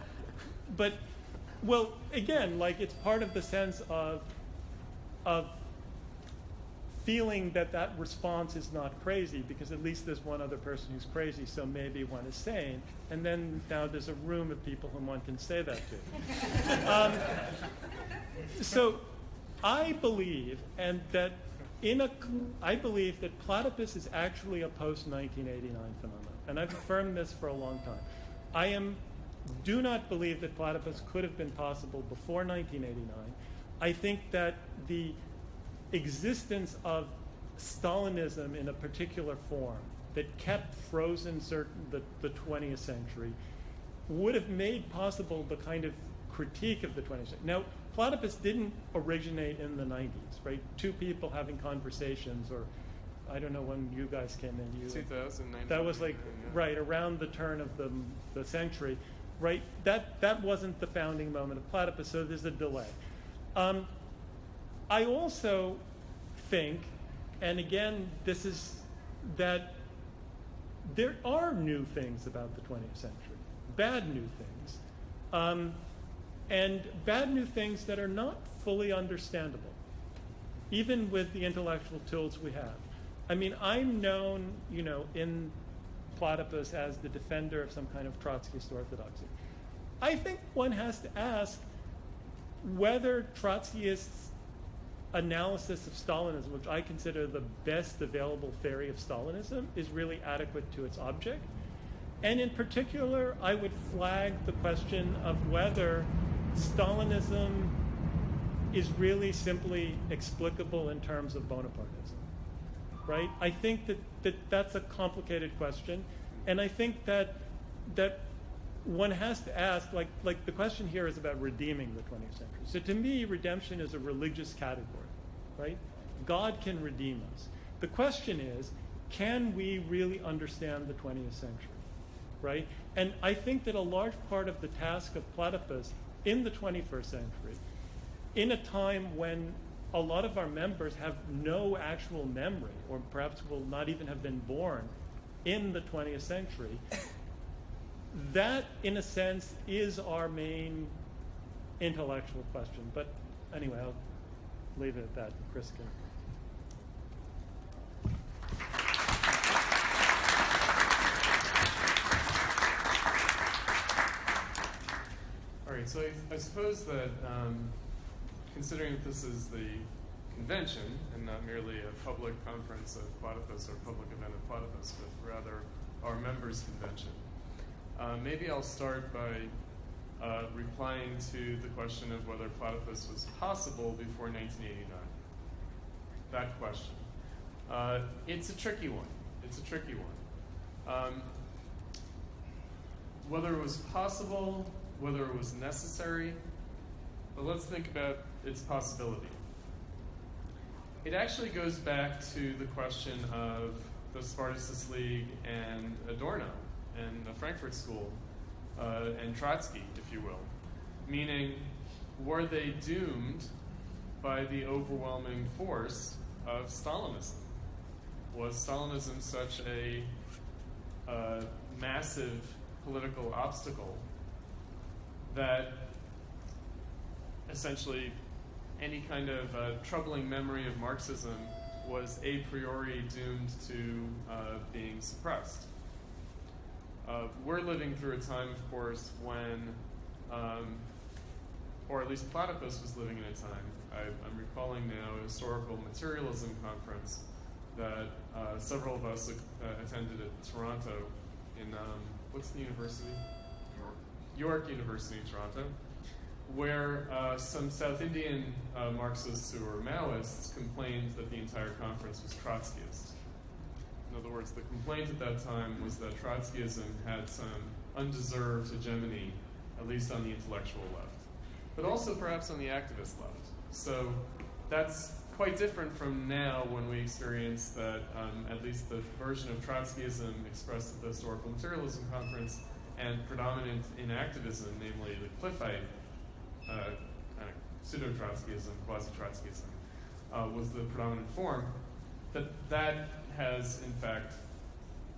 well, again, like, it's part of the sense of feeling that response is not crazy, because at least there's one other person who's crazy, so maybe one is sane. And then now there's a room of people whom one can say that to. So I believe, I believe that Platypus is actually a post-1989 phenomenon. And I've affirmed this for a long time. Do not believe that Platypus could have been possible before 1989. I think that the existence of Stalinism in a particular form that kept frozen the 20th century would have made possible the kind of critique of the 20th century. Now, Platypus didn't originate in the 90s, right? Two people having conversations, or I don't know when you guys came in. 2009. That was like, right, around the turn of the century, right? That wasn't the founding moment of Platypus, so there's a delay. I also think, and again, this is that there are new things about the 20th century, bad new things, and bad new things that are not fully understandable, even with the intellectual tools we have. I mean, I'm known, in Platypus as the defender of some kind of Trotskyist orthodoxy. I think one has to ask whether Trotskyist analysis of Stalinism, which I consider the best available theory of Stalinism, is really adequate to its object. And in particular, I would flag the question of whether Stalinism is really simply explicable in terms of Bonapartism, right? I think that's a complicated question, and I think that one has to ask, like the question here is about redeeming the 20th century. So to me, redemption is a religious category, right? God can redeem us. The question is, can we really understand the 20th century, right? And I think that a large part of the task of Platypus in the 21st century, in a time when a lot of our members have no actual memory, or perhaps will not even have been born in the 20th century, that, in a sense, is our main intellectual question. But anyway, I'll leave it at that. Chris can. All right, so I suppose that considering that this is the convention and not merely a public conference of Platypus or public event of Platypus, but rather our members' convention, maybe I'll start by replying to the question of whether Platypus was possible before 1989. That question. It's a tricky one. Whether it was possible, whether it was necessary, but let's think about its possibility. It actually goes back to the question of the Spartacist League and Adorno and the Frankfurt School and Trotsky, if you will. Meaning, were they doomed by the overwhelming force of Stalinism? Was Stalinism such a massive political obstacle that essentially any kind of troubling memory of Marxism was a priori doomed to being suppressed? We're living through a time, of course, when, or at least Platypus was living in a time, I'm recalling now a historical materialism conference that several of us attended at Toronto in, what's the university? York University in Toronto, where some South Indian Marxists who were Maoists complained that the entire conference was Trotskyist. In other words, the complaint at that time was that Trotskyism had some undeserved hegemony, at least on the intellectual left, but also perhaps on the activist left. So that's quite different from now when we experience that at least the version of Trotskyism expressed at the Historical Materialism Conference and predominant in activism, namely the Cliffite kind of pseudo-Trotskyism, quasi-Trotskyism, was the predominant form, that has, in fact,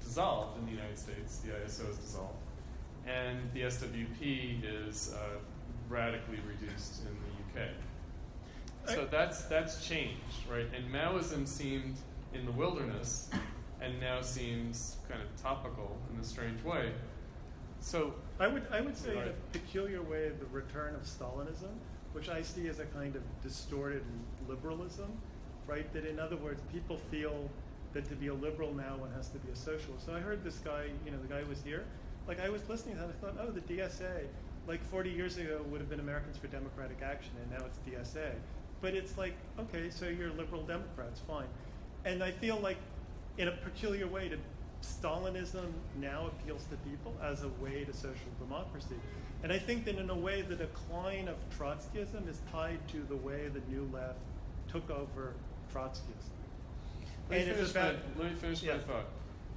dissolved in the United States. The ISO has dissolved. And the SWP is radically reduced in the UK. So that's changed, right? And Maoism seemed in the wilderness and now seems kind of topical in a strange way. So I would say in a peculiar way the return of Stalinism, which I see as a kind of distorted liberalism, right? That in other words, people feel that to be a liberal now one has to be a socialist. So I heard this guy, the guy was here, like I was listening to him, I thought, oh, the DSA, like 40 years ago would have been Americans for Democratic Action, and now it's DSA. But it's like, okay, so you're liberal Democrats, fine. And I feel like in a peculiar way, Stalinism now appeals to people as a way to social democracy. And I think that in a way the decline of Trotskyism is tied to the way the New Left took over Trotskyism. Let me finish my thought,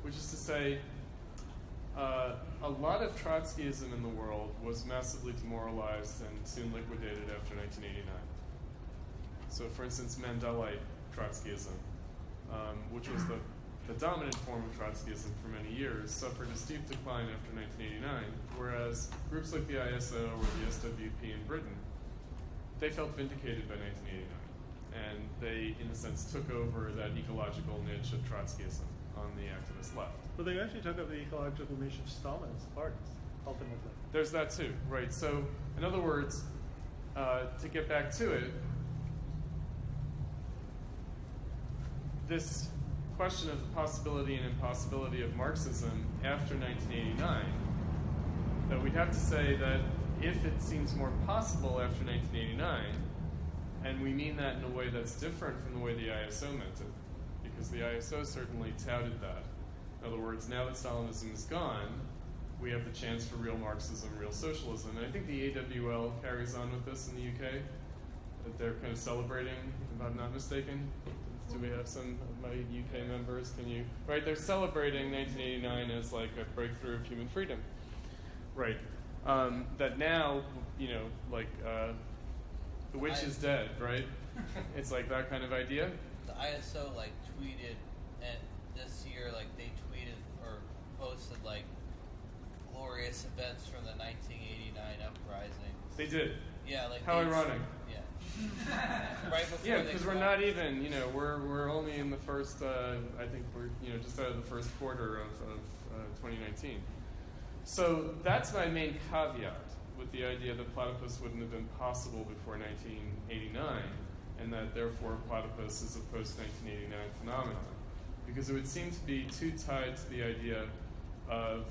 which is to say, a lot of Trotskyism in the world was massively demoralized and soon liquidated after 1989. So, for instance, Mandelite Trotskyism, which was the dominant form of Trotskyism for many years, suffered a steep decline after 1989, whereas groups like the ISO or the SWP in Britain, they felt vindicated by 1989. And they, in a sense, took over that ecological niche of Trotskyism on the activist left. Well, they actually took over the ecological niche of Stalinist parties, ultimately. There's that too, right? So, in other words, to get back to it, this question of the possibility and impossibility of Marxism after 1989, that we'd have to say that if it seems more possible after 1989, and we mean that in a way that's different from the way the ISO meant it, because the ISO certainly touted that. In other words, now that Stalinism is gone, we have the chance for real Marxism, real socialism. And I think the AWL carries on with this in the UK, that they're kind of celebrating, if I'm not mistaken. Do we have some of my UK members? Right, they're celebrating 1989 as like a breakthrough of human freedom. Right. That now, the witch is dead, right? It's like that kind of idea. The ISO tweeted, and this year they tweeted or posted glorious events from the 1989 uprising. They did. Yeah, how ironic. Yeah. Right before. Yeah, because we're not even. We're only in the first. I think we're just out of the first quarter of 2019. So that's my main caveat with the idea that Platypus wouldn't have been possible before 1989, and that therefore Platypus is a post-1989 phenomenon. Because it would seem to be too tied to the idea of,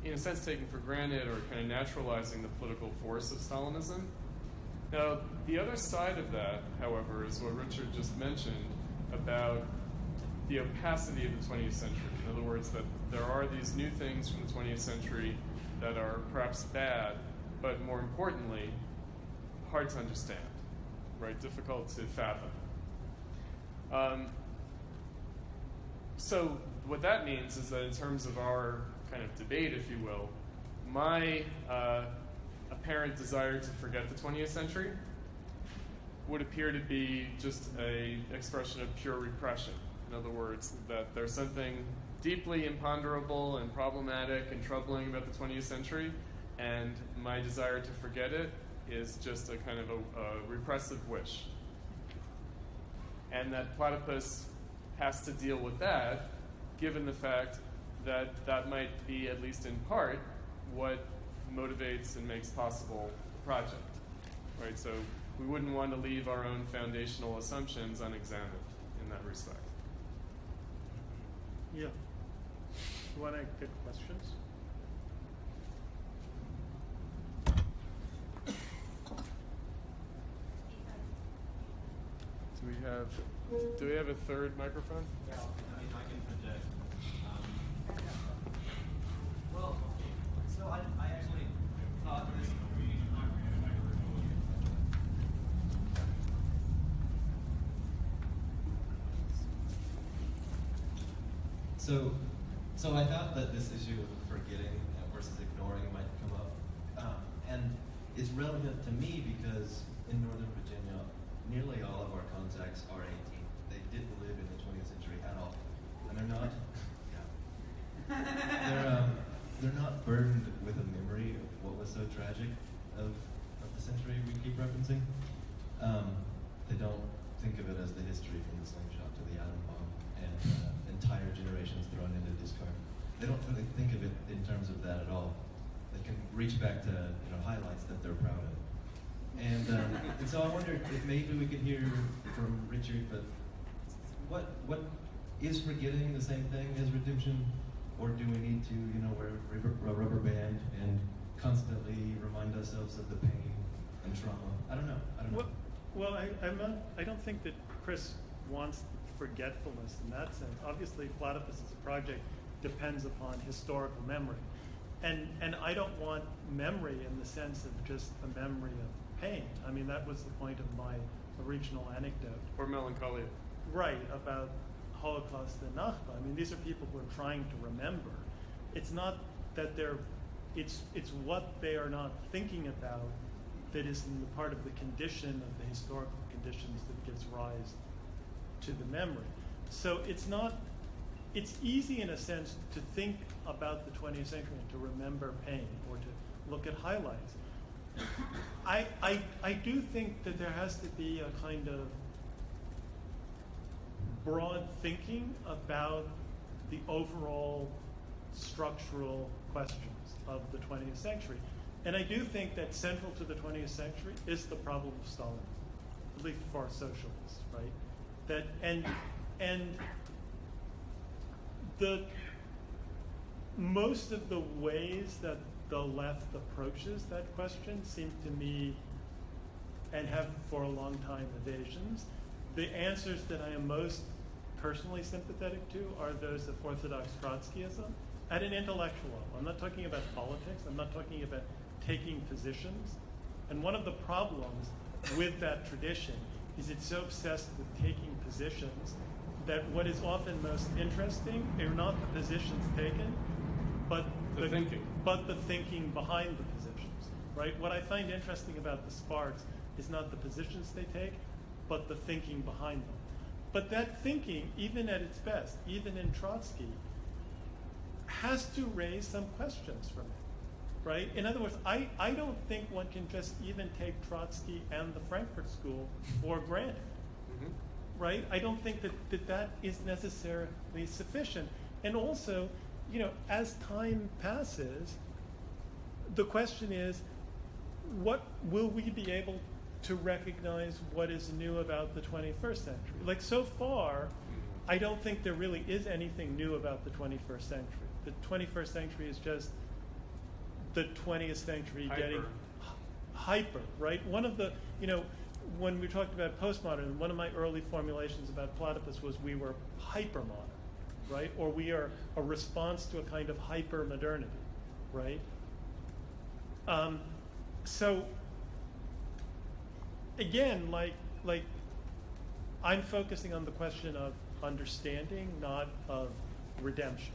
in a sense, taking for granted or kind of naturalizing the political force of Stalinism. Now, the other side of that, however, is what Richard just mentioned about the opacity of the 20th century. In other words, that there are these new things from the 20th century that are perhaps bad, but more importantly, hard to understand, right? Difficult to fathom. So what that means is that in terms of our kind of debate, if you will, my apparent desire to forget the 20th century would appear to be just an expression of pure repression. In other words, that there's something deeply imponderable and problematic and troubling about the 20th century, and my desire to forget it is just a kind of a repressive wish. And that Platypus has to deal with that, given the fact that that might be, at least in part, what motivates and makes possible the project. Right? So we wouldn't want to leave our own foundational assumptions unexamined in that respect. Yeah. You want to get questions? Do we have a third microphone? Yeah, I can project. So I actually thought this. So I thought that this issue of forgetting versus ignoring might come up, and it's relevant to me because in Northern Virginia, nearly all of our contacts are 18. They didn't live in the 20th century at all, and they're not. They're not burdened with a memory of what was so tragic of the century we keep referencing. They don't think of it as the history from the slingshot to the atom bomb and entire generations thrown into discard. They don't really think of it in terms of that at all. They can reach back to highlights that they're proud of. And so I wondered if maybe we could hear from Richard, but what is forgetting the same thing as redemption? Or do we need to, wear a rubber band and constantly remind ourselves of the pain and trauma? I don't know. Well, I don't think that Chris wants forgetfulness in that sense. Obviously, Platypus as a project depends upon historical memory. And I don't want memory in the sense of just a memory of pain. I mean, that was the point of my original anecdote. Or melancholia. Right, about Holocaust and Nachba. I mean, these are people who are trying to remember. It's not that it's what they are not thinking about that is in the part of the condition of the historical conditions that gives rise to the memory. So it's easy in a sense to think about the 20th century and to remember pain or to look at highlights. I do think that there has to be a kind of broad thinking about the overall structural questions of the 20th century. And I do think that central to the 20th century is the problem of Stalinism, at least for socialists, right? That and the most of the ways that the left approaches that question seem to me, and have for a long time, evasions. The answers that I am most personally sympathetic to are those of Orthodox Trotskyism at an intellectual level. I'm not talking about politics. I'm not talking about taking positions. And one of the problems with that tradition is it's so obsessed with taking positions that what is often most interesting are not the positions taken, but the thinking behind the positions, right? What I find interesting about the Sparks is not the positions they take, but the thinking behind them. But that thinking, even at its best, even in Trotsky, has to raise some questions from it, right? In other words, I don't think one can just even take Trotsky and the Frankfurt School for granted, right? I don't think that is necessarily sufficient. And also, as time passes, the question is, what will we be able to recognize what is new about the 21st century? Like, so far, I don't think there really is anything new about the 21st century. The 21st century is just the 20th century getting hyper, right? One of the, when we talked about postmodern, one of my early formulations about Platypus was we were hypermodern, right? Or we are a response to a kind of hyper-modernity, right? So, again, like I'm focusing on the question of understanding, not of redemption.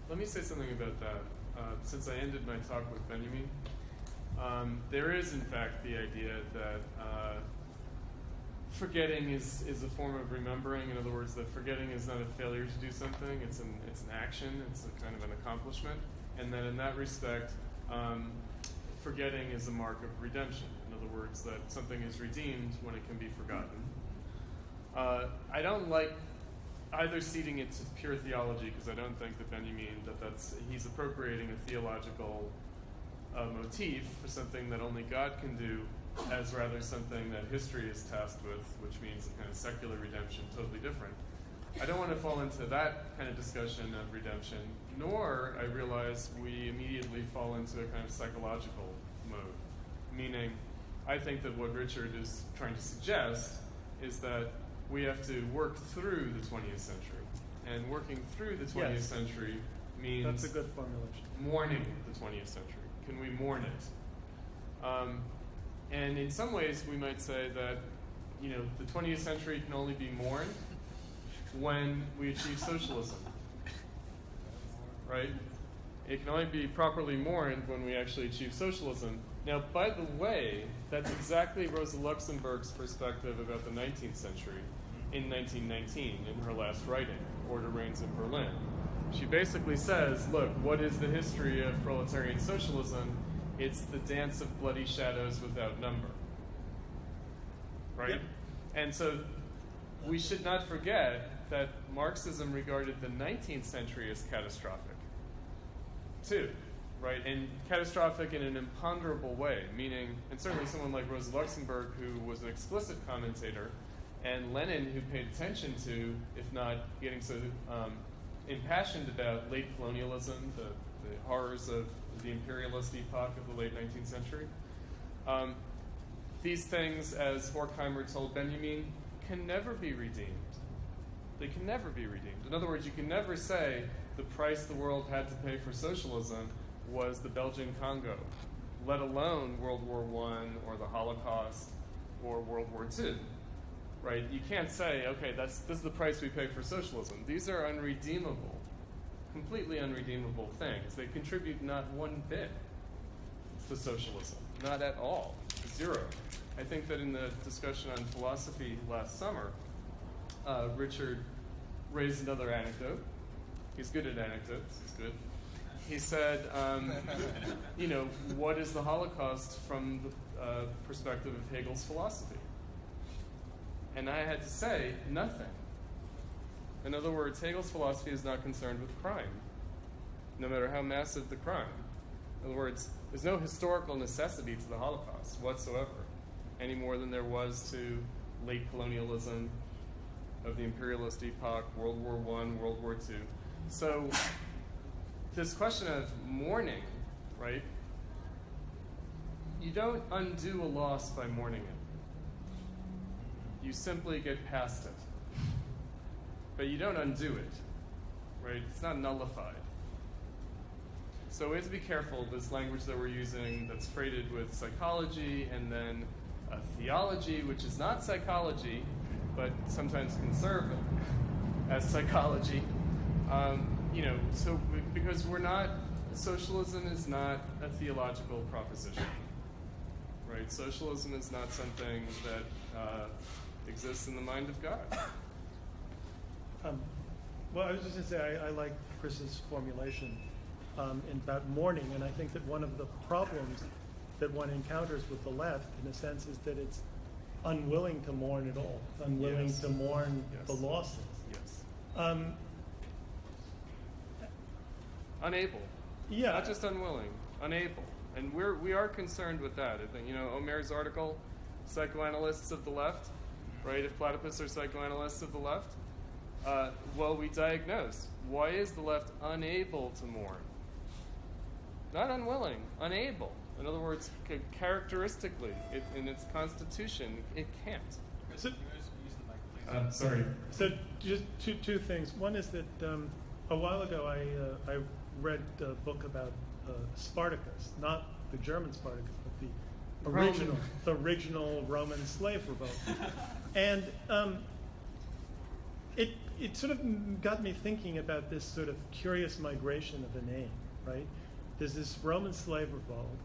Let me say something about that. Since I ended my talk with Benjamin, there is, in fact, the idea that forgetting is a form of remembering. In other words, that forgetting is not a failure to do something. It's an action. It's a kind of an accomplishment. And then in that respect, forgetting is a mark of redemption. In other words, that something is redeemed when it can be forgotten. I don't like either ceding it to pure theology, because I don't think that Benjamin, he's appropriating a theological motif for something that only God can do, as rather something that history is tasked with, which means a kind of secular redemption, totally different. I don't want to fall into that kind of discussion of redemption, nor, I realize, we immediately fall into a kind of psychological mode. Meaning, I think that what Richard is trying to suggest is that we have to work through the 20th century. And working through the 20th century means... That's a good formulation. Mourning the 20th century. Can we mourn it? And in some ways, we might say that, the 20th century can only be mourned when we achieve socialism, right? It can only be properly mourned when we actually achieve socialism. Now, by the way, that's exactly Rosa Luxemburg's perspective about the 19th century in 1919 in her last writing, Order Reigns in Berlin. She basically says, look, what is the history of proletarian socialism? It's the dance of bloody shadows without number. Right? Yep. And so we should not forget that Marxism regarded the 19th century as catastrophic, too. Right, and catastrophic in an imponderable way, meaning, and certainly someone like Rosa Luxemburg, who was an explicit commentator, and Lenin, who paid attention to, if not getting so impassioned about late colonialism, the horrors of the imperialist epoch of the late 19th century. These things, as Horkheimer told Benjamin, can never be redeemed. They can never be redeemed. In other words, you can never say the price the world had to pay for socialism was the Belgian Congo, let alone World War I or the Holocaust or World War II, right? You can't say, okay, this is the price we pay for socialism. These are unredeemable, completely unredeemable things. They contribute not one bit to socialism, not at all, zero. I think that in the discussion on philosophy last summer, Richard raised another anecdote. He's good at anecdotes, it's good. He said, what is the Holocaust from the perspective of Hegel's philosophy? And I had to say, nothing. In other words, Hegel's philosophy is not concerned with crime, no matter how massive the crime. In other words, there's no historical necessity to the Holocaust whatsoever, any more than there was to late colonialism of the imperialist epoch, World War I, World War II. So this question of mourning, right? You don't undo a loss by mourning it. You simply get past it. But you don't undo it, right? It's not nullified. So we have to be careful of this language that we're using that's freighted with psychology and then theology, which is not psychology, but sometimes can serve as psychology. Because socialism is not a theological proposition, right? Socialism is not something that exists in the mind of God. Well, I was just going to say, I like Chris's formulation about mourning, and I think that one of the problems that one encounters with the left, in a sense, is that it's unwilling to mourn at all, unwilling to mourn the losses. Yes. Unable. Yeah. Not just unwilling, unable. And we are concerned with that. I think, Omer's article, Psychoanalysts of the Left, right? If Platypus are psychoanalysts of the left, we diagnose. Why is the left unable to mourn? Not unwilling, unable. In other words, characteristically, in its constitution, it can't. So, sorry. So just two things. One is that a while ago I read a book about Spartacus, not the German Spartacus, but the original Roman slave revolt. And it sort of got me thinking about this sort of curious migration of a name, right? There's this Roman slave revolt,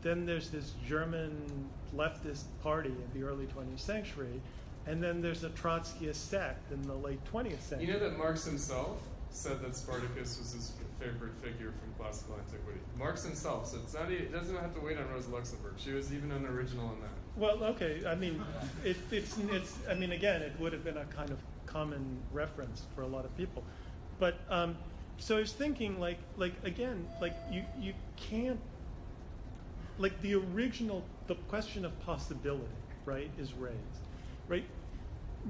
then there's this German leftist party in the early 20th century, and then there's a Trotskyist sect in the late 20th century. You know that Marx himself said that Spartacus was his favorite figure from classical antiquity. Marx himself, so it doesn't have to wait on Rosa Luxemburg. She was even an original in that. Well, okay. I mean, it's. I mean, again, it would have been a kind of common reference for a lot of people, but so I was thinking, you can't, the question of possibility, right, is raised, right?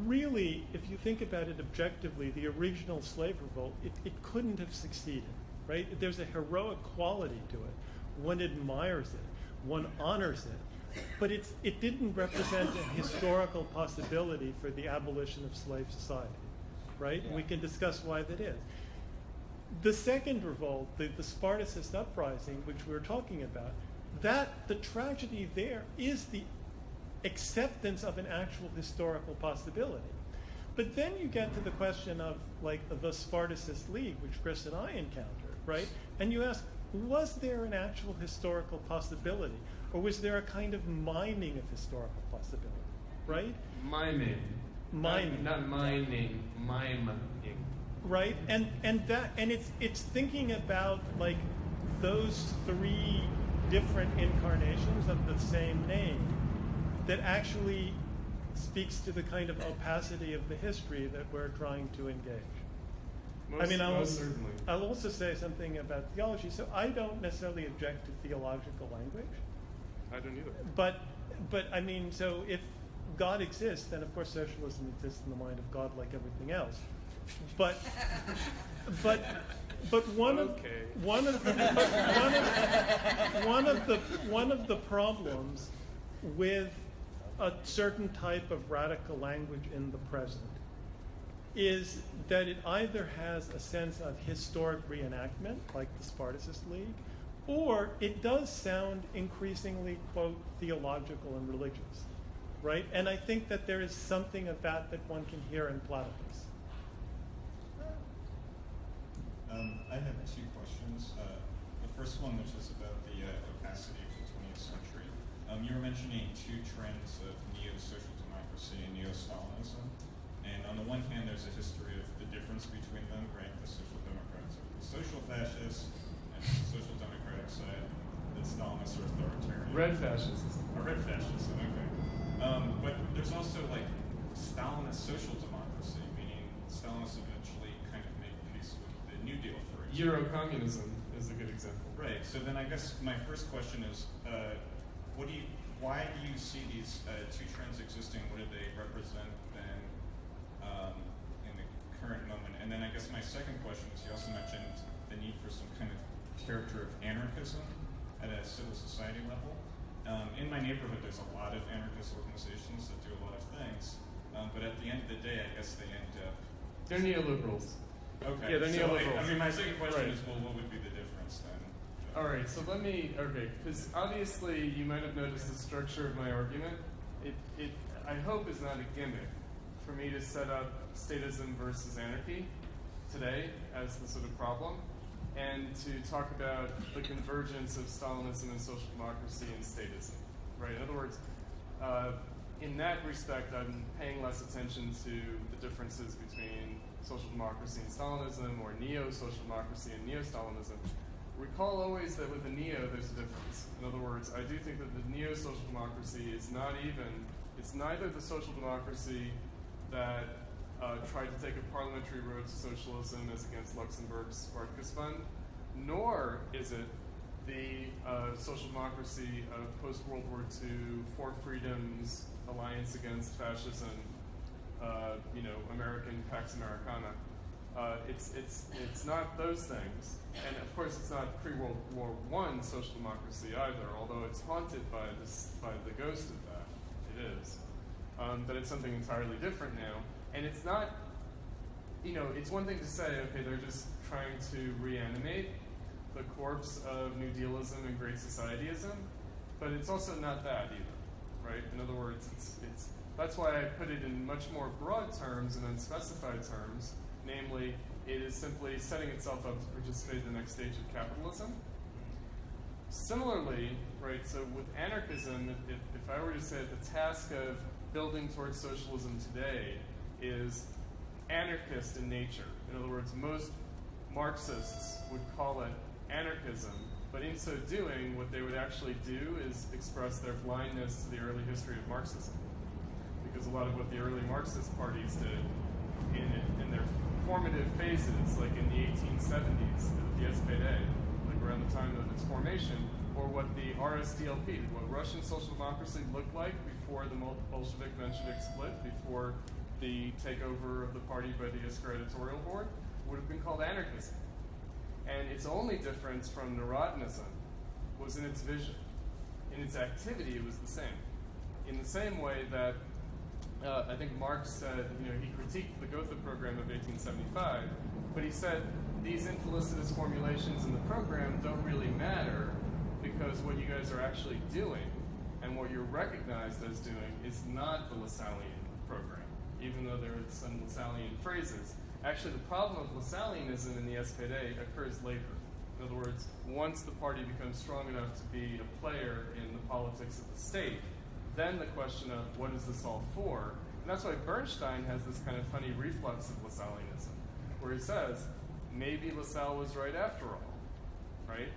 Really, if you think about it objectively, the original slave revolt, it couldn't have succeeded, right? There's a heroic quality to it. One admires it, one honors it, but it didn't represent a historical possibility for the abolition of slave society, right? And we can discuss why that is. The second revolt, the Spartacist uprising, which we were talking about, the tragedy there is the acceptance of an actual historical possibility. But then you get to the question of the Spartacist League, which Chris and I encountered, right? And you ask, was there an actual historical possibility or was there a kind of miming of historical possibility, right? Miming. Miming. Not mining, miming. Right, and it's thinking about like those three different incarnations of the same name that actually speaks to the kind of opacity of the history that we're trying to engage. Most certainly. I'll also say something about theology. So I don't necessarily object to theological language. I don't either. But I mean, so if God exists, then of course socialism exists in the mind of God like everything else. But one of the problems with a certain type of radical language in the present is that it either has a sense of historic reenactment, like the Spartacist League, or it does sound increasingly, quote, theological and religious, right? And I think that there is something of that one can hear in Platypus. I have two questions. The first one, which is about the opacity of the 20th century. You were mentioning two trends of neo-social democracy and neo-Stalinism. And on the one hand, there's a history of the difference between them, right? The social democrats are the social fascists, and the social democratic side, the Stalinist or authoritarian. Red fascists. Red fascists, okay. But there's also like Stalinist social democracy, meaning Stalinists eventually kind of make peace with the New Deal, for example. Euro-communism is a good example. Right. So then I guess my first question is, why do you see these two trends existing? What do they represent then in the current moment? And then I guess my second question is, you also mentioned the need for some kind of character of anarchism at a civil society level. In my neighborhood, there's a lot of anarchist organizations that do a lot of things, but at the end of the day, I guess they end up... They're neoliberals. Okay. Yeah, they're neoliberals. I mean, my second question Right. is, well, what would be the difference then? All right, so because obviously you might have noticed the structure of my argument. It I hope is not a gimmick for me to set up statism versus anarchy today as the sort of problem, and to talk about the convergence of Stalinism and social democracy and statism, right? In other words, in that respect, I'm paying less attention to the differences between social democracy and Stalinism, or neo-social democracy and neo-Stalinism. Recall always that with the neo, there's a difference. In other words, I do think that the neo-social democracy is it's neither the social democracy that tried to take a parliamentary road to socialism as against Luxembourg's Spartacus Fund, nor is it the social democracy of post-World War II, Four Freedoms, Alliance Against Fascism, American Pax Americana. It's not those things, and of course it's not pre-World War I social democracy either, although it's haunted by the ghost of that. It is, but it's something entirely different now, and it's not. It's one thing to say, okay, they're just trying to reanimate the corpse of New Dealism and Great Societyism, but it's also not that either, right? In other words, it's that's why I put it in much more broad terms and unspecified terms. Namely, it is simply setting itself up to participate in the next stage of capitalism. Similarly, right, so with anarchism, if I were to say the task of building towards socialism today is anarchist in nature. In other words, most Marxists would call it anarchism, but in so doing, what they would actually do is express their blindness to the early history of Marxism. Because a lot of what the early Marxist parties did in their formative phases, like in the 1870s, the SPD, like around the time of its formation, or what the RSDLP, what Russian social democracy looked like before the Bolshevik-Menshevik split, before the takeover of the party by the Iskra editorial board, would have been called anarchism. And its only difference from Narodnism was in its vision. In its activity, it was the same. In the same way that I think Marx said, he critiqued the Gotha program of 1875, but he said these infelicitous formulations in the program don't really matter because what you guys are actually doing and what you're recognized as doing is not the Lassallean program, even though there are some Lassallean phrases. Actually, the problem of Lassalleanism in the SPD occurs later. In other words, once the party becomes strong enough to be a player in the politics of the state, then the question of what is this all for? And that's why Bernstein has this kind of funny reflux of Lassalleanism, where he says, maybe Lassalle was right after all, right?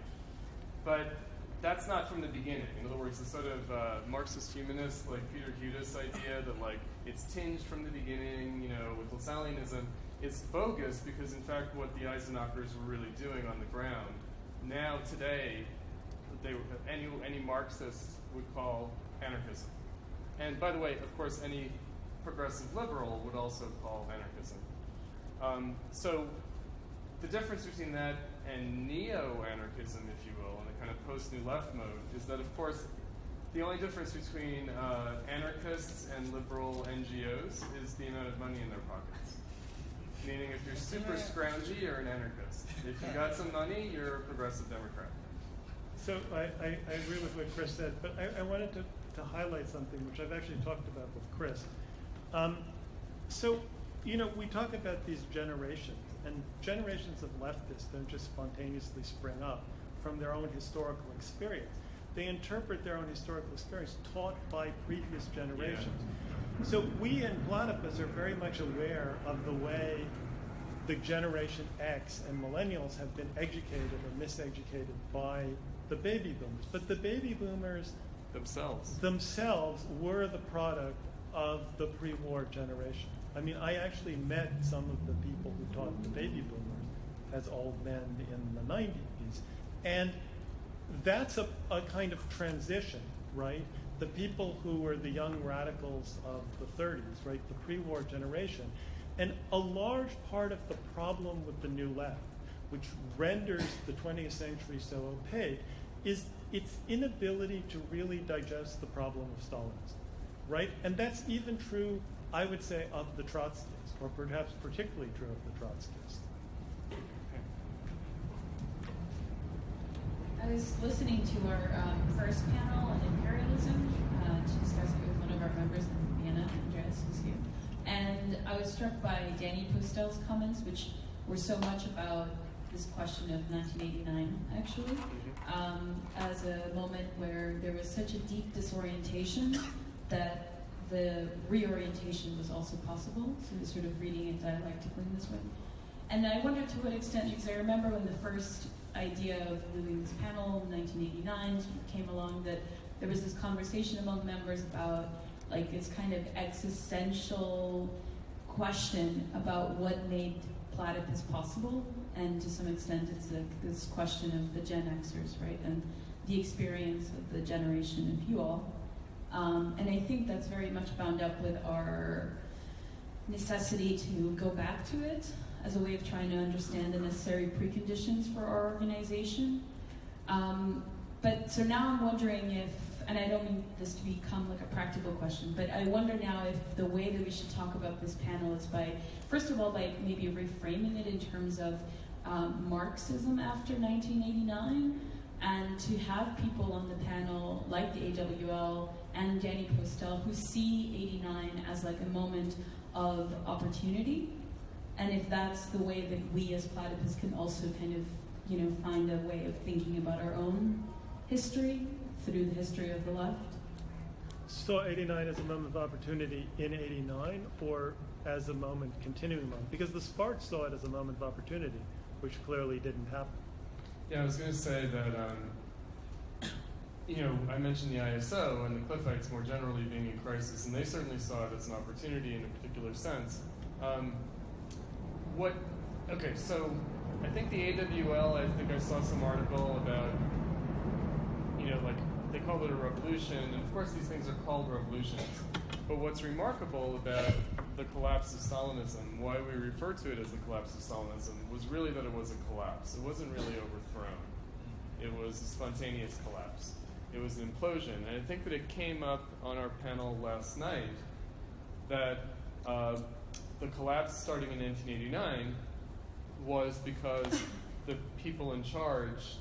But that's not from the beginning. In other words, the sort of Marxist humanist, like Peter Hudis idea that like it's tinged from the beginning, you know, with Lassalleanism, it's bogus because in fact what the Eisenachers were really doing on the ground, now today, any Marxist would call anarchism. And by the way, of course, any progressive liberal would also call anarchism. So the difference between that and neo-anarchism, if you will, in a kind of post-New Left mode, is that, of course, the only difference between anarchists and liberal NGOs is the amount of money in their pockets. Meaning, if you're super scroungy, you're an anarchist. If you got some money, you're a progressive Democrat. So I agree with what Chris said, but I wanted to highlight something which I've actually talked about with Chris. So, you know, we talk about these generations, and generations of leftists don't just spontaneously spring up from their own historical experience. They interpret their own historical experience taught by previous generations. Yeah. So we in Platypus are very much aware of the way the Generation X and millennials have been educated or miseducated by the baby boomers. But the baby boomers themselves were the product of the pre-war generation. I mean, I actually met some of the people who taught the baby boomers as old men in the 90s. And that's a kind of transition, right? The people who were the young radicals of the 30s, right? The pre-war generation. And a large part of the problem with the New Left, which renders the 20th century so opaque, is its inability to really digest the problem of Stalinism, right? And that's even true, I would say, of the Trotskyists, or perhaps particularly true of the Trotskyists. I was listening to our first panel on imperialism, to discuss it with one of our members in Vienna, Andreas, who's here. And I was struck by Danny Postel's comments, which were so much about this question of 1989, actually, as a moment where there was such a deep disorientation that the reorientation was also possible. So we're sort of reading it dialectically in this way. And I wonder to what extent, because I remember when the first idea of doing this panel in 1989 sort of came along, that there was this conversation among members about like this kind of existential question about what made Platypus possible, and to some extent it's like this question of the Gen Xers, right, and the experience of the generation of you all. And I think that's very much bound up with our necessity to go back to it as a way of trying to understand the necessary preconditions for our organization. But so now I'm wondering if, and I don't mean this to become like a practical question, but I wonder now if the way that we should talk about this panel is by, first of all, like maybe reframing it in terms of Marxism after 1989, and to have people on the panel like the AWL and Danny Postel who see 89 as like a moment of opportunity. And if that's the way that we as Platypus can also kind of, you know, find a way of thinking about our own history through the history of the left. So 89 as a moment of opportunity in 89, or as a moment, continuing moment? Because the Sparks saw it as a moment of opportunity, which clearly didn't happen. Yeah, I was going to say that, you know, I mentioned the ISO and the Cliffites more generally being in crisis, and they certainly saw it as an opportunity in a particular sense. Okay, so I think the AWL, I think I saw some article about, you know, like, they called it a revolution, and of course these things are called revolutions. But what's remarkable about the collapse of Stalinism, why we refer to it as the collapse of Stalinism, was really that it was a collapse. It wasn't really overthrown. It was a spontaneous collapse. It was an implosion. And I think that it came up on our panel last night that the collapse starting in 1989 was because the people in charge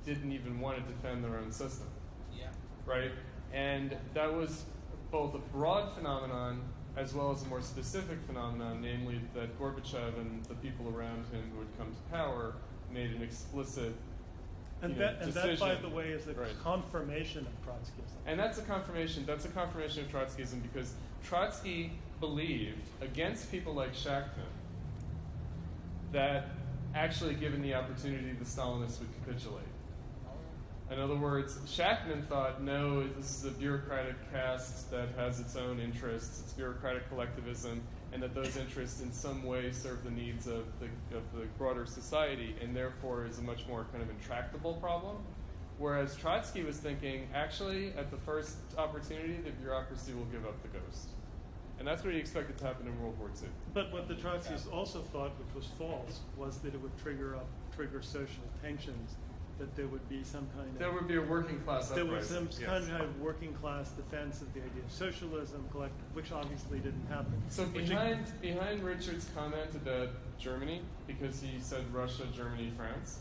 didn't even want to defend their own system. Yeah. Right? And that was both a broad phenomenon as well as a more specific phenomenon, namely that Gorbachev and the people around him who had come to power made an explicit And that, by the way, is a confirmation of Trotskyism. And that's a confirmation. That's a confirmation of Trotskyism because Trotsky believed, against people like Shachtman, that actually, given the opportunity, the Stalinists would capitulate. In other words, Shachtman thought, no, this is a bureaucratic caste that has its own interests, it's bureaucratic collectivism, and that those interests in some way serve the needs of the broader society, and therefore is a much more kind of intractable problem. Whereas Trotsky was thinking, actually, at the first opportunity, the bureaucracy will give up the ghost. And that's what he expected to happen in World War II. But what the Trotskyists also thought, which was false, was that it would trigger social tensions, that there would be some kind of... There would be a working class uprising. There was some kind of working class defense of the idea of socialism, which obviously didn't happen. So behind Richard's comment about Germany, because he said Russia, Germany, France,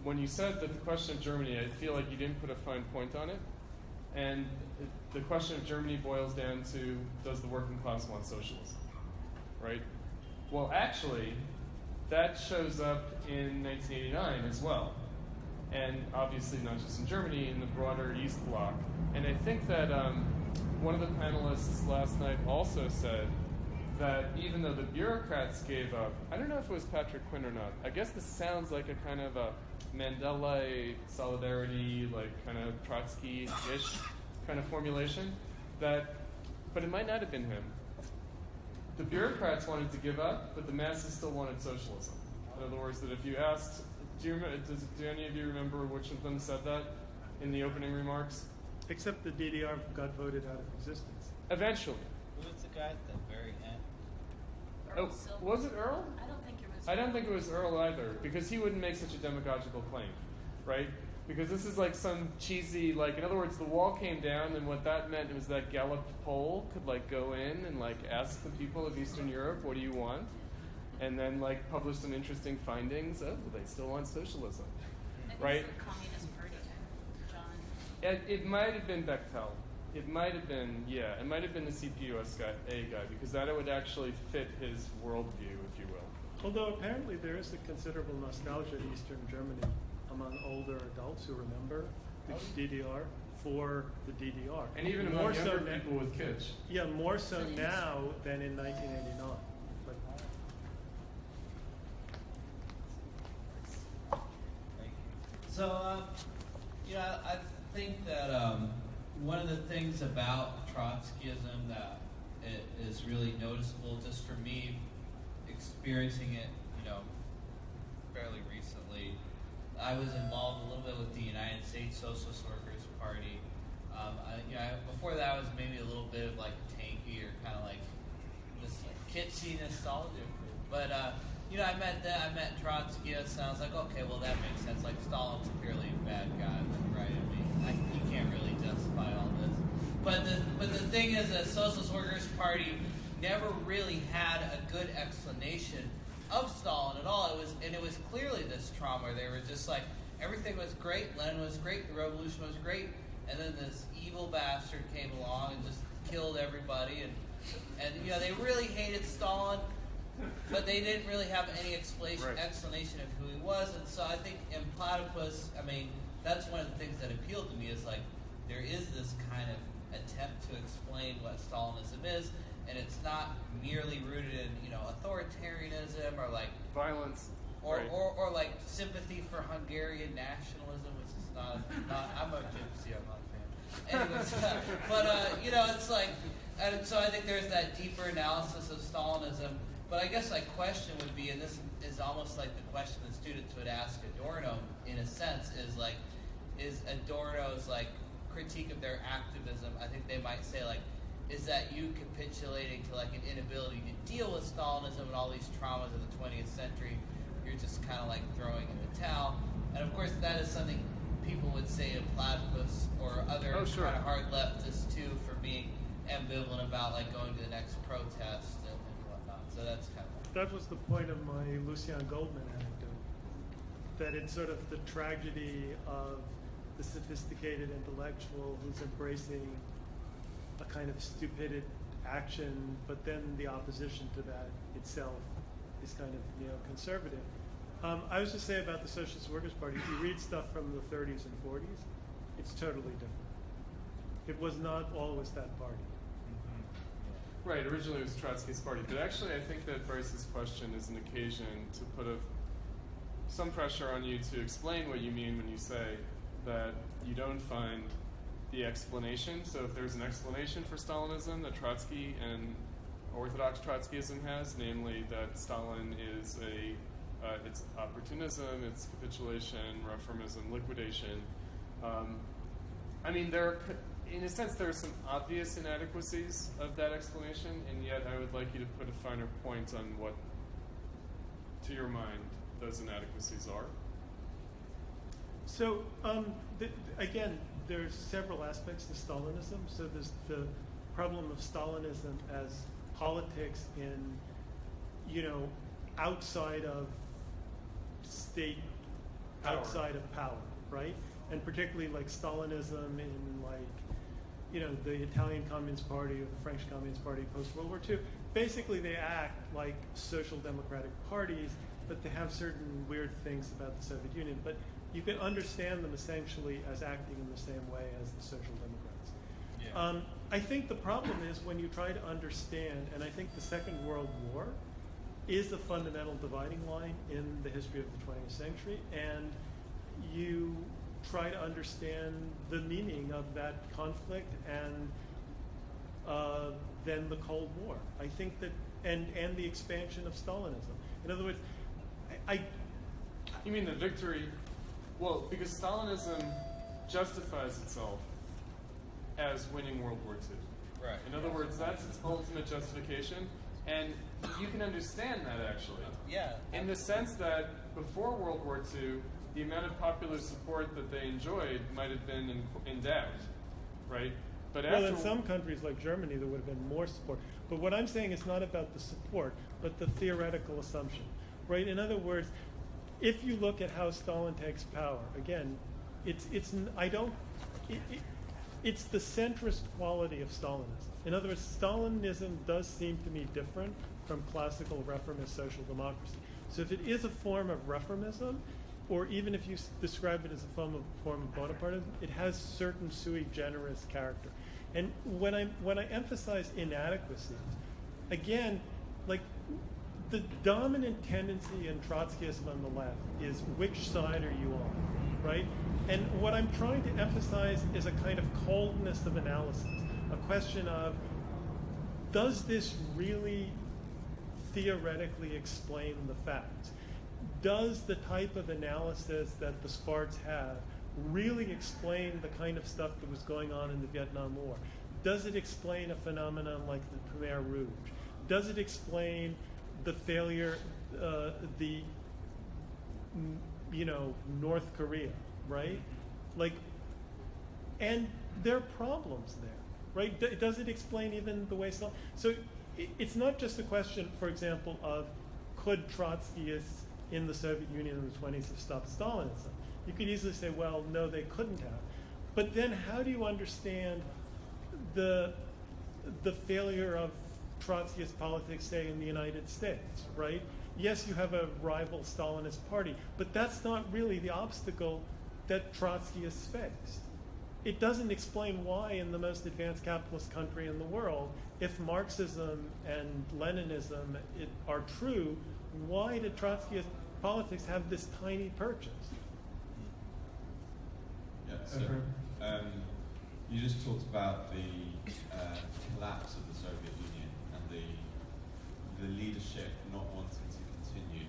when you said that the question of Germany, I feel like you didn't put a fine point on it. And the question of Germany boils down to, does the working class want socialism? Right? Well, actually, that shows up in 1989 as well. And obviously not just in Germany, in the broader East Bloc. And I think that one of the panelists last night also said that even though the bureaucrats gave up, I don't know if it was Patrick Quinn or not, I guess this sounds like a kind of a Mandela solidarity, like kind of Trotsky-ish kind of formulation, but it might not have been him. The bureaucrats wanted to give up, but the masses still wanted socialism. In other words, that if you asked, do any of you remember which of them said that in the opening remarks? Except the DDR got voted out of existence. Eventually. Who was the guy at the very end? Oh, was it Earl? I don't think it was. I don't think it was Earl either, because he wouldn't make such a demagogical claim, right? Because this is like some cheesy, like, in other words, the wall came down, and what that meant was that Gallup poll could, like, go in and, like, ask the people of Eastern Europe, what do you want? And then, like, publish some interesting findings. Oh, well, they still want socialism, right? The Communist Party type, John. It might have been Bechtel. It might have been, yeah, it might have been the CPUSA guy, because that would actually fit his worldview, if you will. Although apparently there is a considerable nostalgia in Eastern Germany among older adults who remember the DDR for the DDR. And even more among younger people with kitsch. Yeah, more so now than in 1989. So, I think that one of the things about Trotskyism that is really noticeable, just for me, experiencing it, fairly recently, I was involved a little bit with the United States Socialist Workers Party. Before that, I was maybe a little bit of like tanky or kind of like this kitschy nostalgia. But I met Trotsky, and I was like, okay, well that makes sense. Like Stalin's clearly a bad guy, right? I mean, you can't really justify all this. But the thing is, the Socialist Workers Party never really had a good explanation of Stalin at all. It was clearly this trauma. They were just like, everything was great, Lenin was great, the revolution was great, and then this evil bastard came along and just killed everybody, and they really hated Stalin, but they didn't really have any explanation of who he was. And so I think in Platypus, that's one of the things that appealed to me, is like there is this kind of attempt to explain what Stalinism is, and it's not merely rooted in authoritarianism or like violence or like sympathy for Hungarian nationalism, which is not I'm a gypsy, I'm not a fan. Anyways, but it's like, and so I think there's that deeper analysis of Stalinism. But I guess my question would be, and this is almost like the question that students would ask Adorno in a sense, is Adorno's like critique of their activism. I think they might say like, is that you capitulating to like an inability to deal with Stalinism and all these traumas of the 20th century? You're just kind of like throwing in the towel. And of course, that is something people would say of Platypus or other kind of hard leftists too, for being ambivalent about like going to the next protest and whatnot. So that's kind of that was the point of my Lucien Goldman anecdote. That it's sort of the tragedy of the sophisticated intellectual who's embracing a kind of stupid action, but then the opposition to that itself is kind of neoconservative. I was just saying about the Socialist Workers' Party, if you read stuff from the 30s and 40s, it's totally different. It was not always that party. Right, originally it was Trotsky's party, but actually I think that Bryce's question is an occasion to put some pressure on you to explain what you mean when you say that you don't find the explanation. So if there's an explanation for Stalinism that Trotsky and Orthodox Trotskyism has, namely that Stalin is it's opportunism, it's capitulation, reformism, liquidation. I mean, in a sense, there are some obvious inadequacies of that explanation, and yet I would like you to put a finer point on what, to your mind, those inadequacies are. So, again, there's several aspects to Stalinism. So there's the problem of Stalinism as politics in, outside of state, Power. outside of power, right? And particularly like Stalinism in the Italian Communist Party or the French Communist Party post-World War II. Basically, they act like social democratic parties, but they have certain weird things about the Soviet Union. But you can understand them essentially as acting in the same way as the Social Democrats. Yeah. I think the problem is when you try to understand, and I think the Second World War is a fundamental dividing line in the history of the 20th century, and you try to understand the meaning of that conflict and then the Cold War. I think that, and the expansion of Stalinism. In other words, You mean the victory? Well, because Stalinism justifies itself as winning World War II. Right. In other words, that's its ultimate justification, and you can understand that actually. Yeah. In the sense that before World War II, the amount of popular support that they enjoyed might have been in doubt, right? But well, after in some countries like Germany, there would have been more support. But what I'm saying is not about the support, but the theoretical assumption, right? In other words, if you look at how Stalin takes power, again, it's the centrist quality of Stalinism. In other words, Stalinism does seem to me different from classical reformist social democracy. So if it is a form of reformism, or even if you describe it as a form of Bonapartism, it has certain sui generis character. And when I emphasize inadequacies, again, like the dominant tendency in Trotskyism on the left is which side are you on, right? And what I'm trying to emphasize is a kind of coldness of analysis, a question of, does this really theoretically explain the facts? Does the type of analysis that the Sparts have really explain the kind of stuff that was going on in the Vietnam War? Does it explain a phenomenon like the Khmer Rouge? Does it explain the failure, North Korea, right? And there are problems there, right? Does it explain even the way so it's not just a question, for example, of could Trotskyists in the Soviet Union in the 20s have stopped Stalinism? You could easily say, well, no, they couldn't have. But then how do you understand the failure of Trotskyist politics, say, in the United States, right? Yes, you have a rival Stalinist party, but that's not really the obstacle that Trotskyists faced. It doesn't explain why in the most advanced capitalist country in the world, if Marxism and Leninism are true, why did Trotskyist politics have this tiny purchase? Yeah, so you just talked about the collapse of the Soviet Union and the leadership not wanting to continue.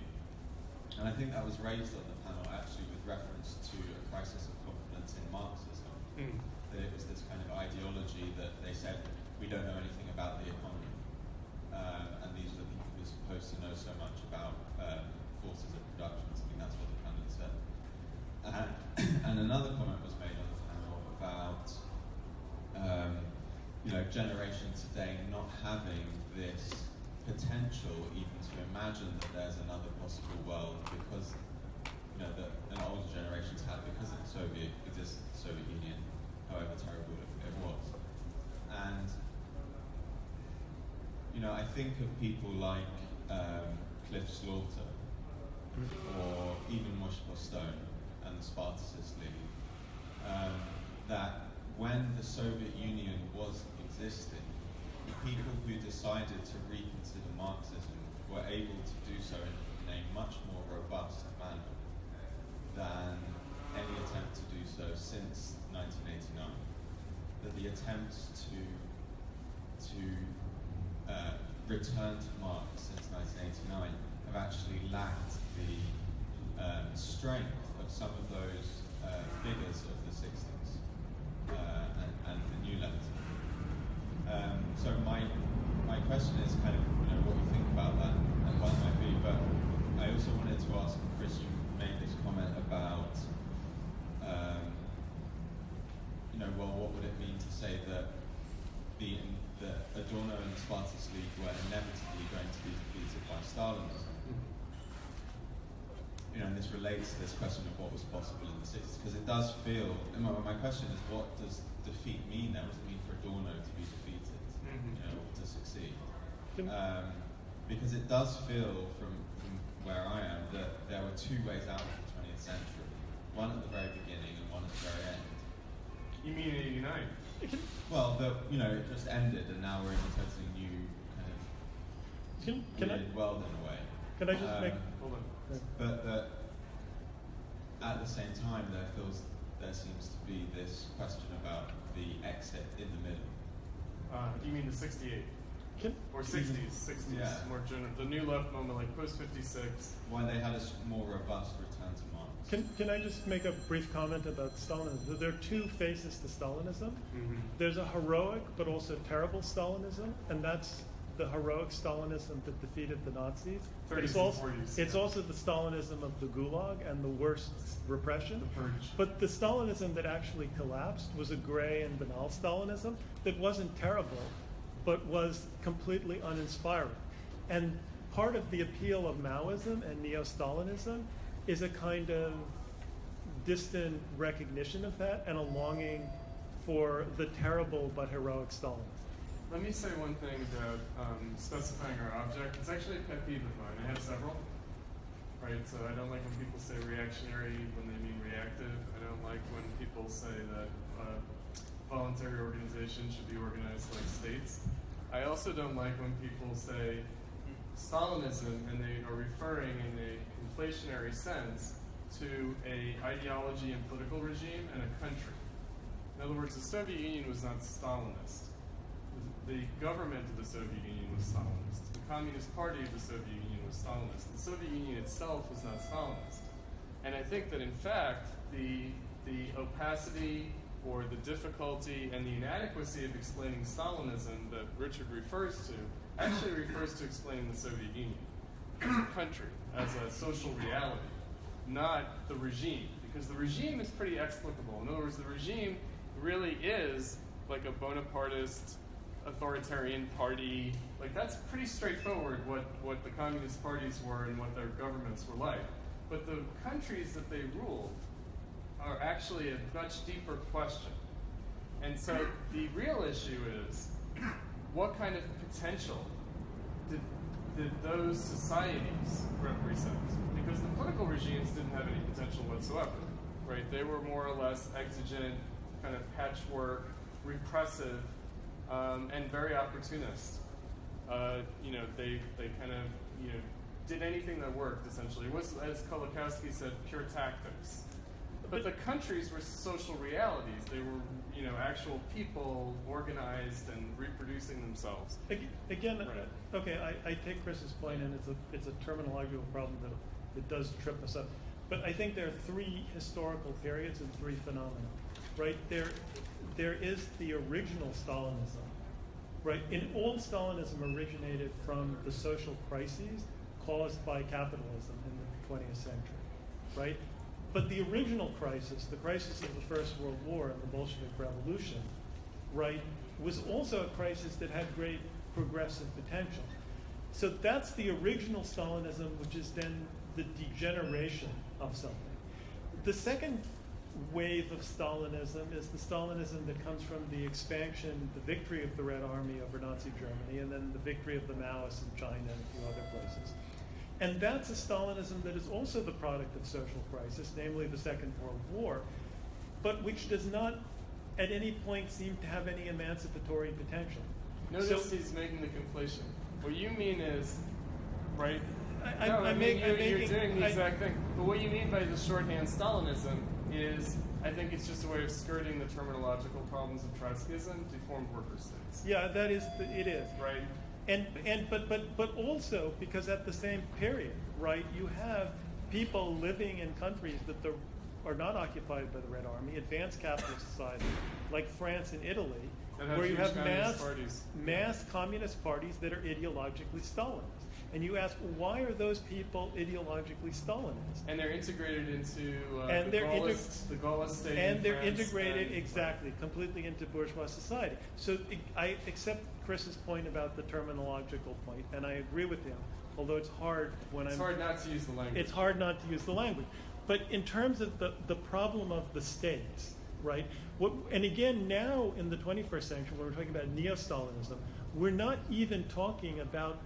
And I think that was raised on the panel actually with reference to a crisis of confidence in Marxism. That it was this kind of ideology that they said, we don't know anything about the economy. And these are the people who are supposed to know so much about forces of production. I think that's what the panel said. And another comment was made on the panel about generation today not having this potential even to imagine that there's another possible world because that an older generation's had because of the Soviet Union, however terrible it was. And I think of people like Cliff Slaughter, or even Mushpo Stone and the Spartacist League, that when the Soviet Union was existing, the people who decided to reconsider Marxism were able to do so in a much more robust manner than any attempt to do so since 1989. That the attempts to return to Marx since 1989 have actually lacked the strength of some of those figures of the 60s and the new left. So my question is kind of what you think about that and what it might be, but I also wanted to ask Chris, you made this comment about well, what would it mean to say that the Adorno and the Spartacist League were inevitably going to be defeated by Stalinism? And this relates to this question of what was possible in the 60s, because it does feel, and my question is, what does defeat mean there? What does it mean for Adorno to be defeated, or to succeed? Because it does feel, from where I am, that there were two ways out of the 20th century. One at the very beginning and one at the very end. You mean 89? Well, it just ended, and now we're in a totally new kind of weird world in a way. Can I just make... Hold on. But at the same time, there seems to be this question about the exit in the middle. You mean the 68? Or 60s, yeah. More general. The new left moment, like post-56. Why they had a more robust return to Marx. Can I just make a brief comment about Stalinism? There are two faces to Stalinism. There's a heroic but also terrible Stalinism, and that's the heroic Stalinism that defeated the Nazis. 30s It's also the Stalinism of the Gulag and the worst repression. The purge. But the Stalinism that actually collapsed was a gray and banal Stalinism that wasn't terrible, but was completely uninspiring. And part of the appeal of Maoism and neo-Stalinism is a kind of distant recognition of that and a longing for the terrible but heroic Stalinism. Let me say one thing about specifying our object. It's actually a pet peeve of mine. I have several. Right, so I don't like when people say reactionary when they mean reactive. I don't like when people say that voluntary organizations should be organized like states. I also don't like when people say Stalinism and they are referring in a conflationary sense to a ideology and political regime and a country. In other words, the Soviet Union was not Stalinist. The government of the Soviet Union was Stalinist. The Communist Party of the Soviet Union was Stalinist. The Soviet Union itself was not Stalinist. And I think that, in fact, the opacity or the difficulty and the inadequacy of explaining Stalinism that Richard refers to actually refers to explaining the Soviet Union as a country, as a social reality, not the regime. Because the regime is pretty explicable. In other words, the regime really is like a Bonapartist authoritarian party. Like, that's pretty straightforward what the communist parties were and what their governments were like. But the countries that they ruled are actually a much deeper question. And so the real issue is, what kind of potential did those societies represent? Because the political regimes didn't have any potential whatsoever, right? They were more or less exigent, kind of patchwork, repressive, and very opportunist. They kind of, did anything that worked, essentially. It was, as Kolakowski said, pure tactics. But the countries were social realities. They were, actual people organized and reproducing themselves. Again, Right. Okay, I take Chris's point, and it's a terminological problem that it does trip us up. But I think there are three historical periods and three phenomena, right? There is the original Stalinism, right? And all Stalinism originated from the social crises caused by capitalism in the 20th century, right? But the original crisis, the crisis of the First World War and the Bolshevik Revolution, right, was also a crisis that had great progressive potential. So that's the original Stalinism, which is then the degeneration of something. The second wave of Stalinism is the Stalinism that comes from the expansion, the victory of the Red Army over Nazi Germany, and then the victory of the Maoists in China and a few other places. And that's a Stalinism that is also the product of social crisis, namely the Second World War, but which does not at any point seem to have any emancipatory potential. Notice he's making the conflation. What you mean is, right? You're doing the exact thing. But what you mean by the shorthand Stalinism is, I think it's just a way of skirting the terminological problems of Trotskyism, deformed worker states. Yeah, that is, it is. Right. But also because at the same period, right, you have people living in countries that are not occupied by the Red Army, advanced capitalist societies like France and Italy, where you have mass communist parties that are ideologically Stalinist. And you ask, why are those people ideologically Stalinist? And they're integrated into the Gaullist state. And they're integrated, exactly, completely into bourgeois society. So I accept Chris's point about the terminological point, and I agree with him, although it's hard when It's hard not to use the language. It's hard not to use the language. But in terms of the problem of the states, right? And again, now in the 21st century, when we're talking about neo-Stalinism, we're not even talking about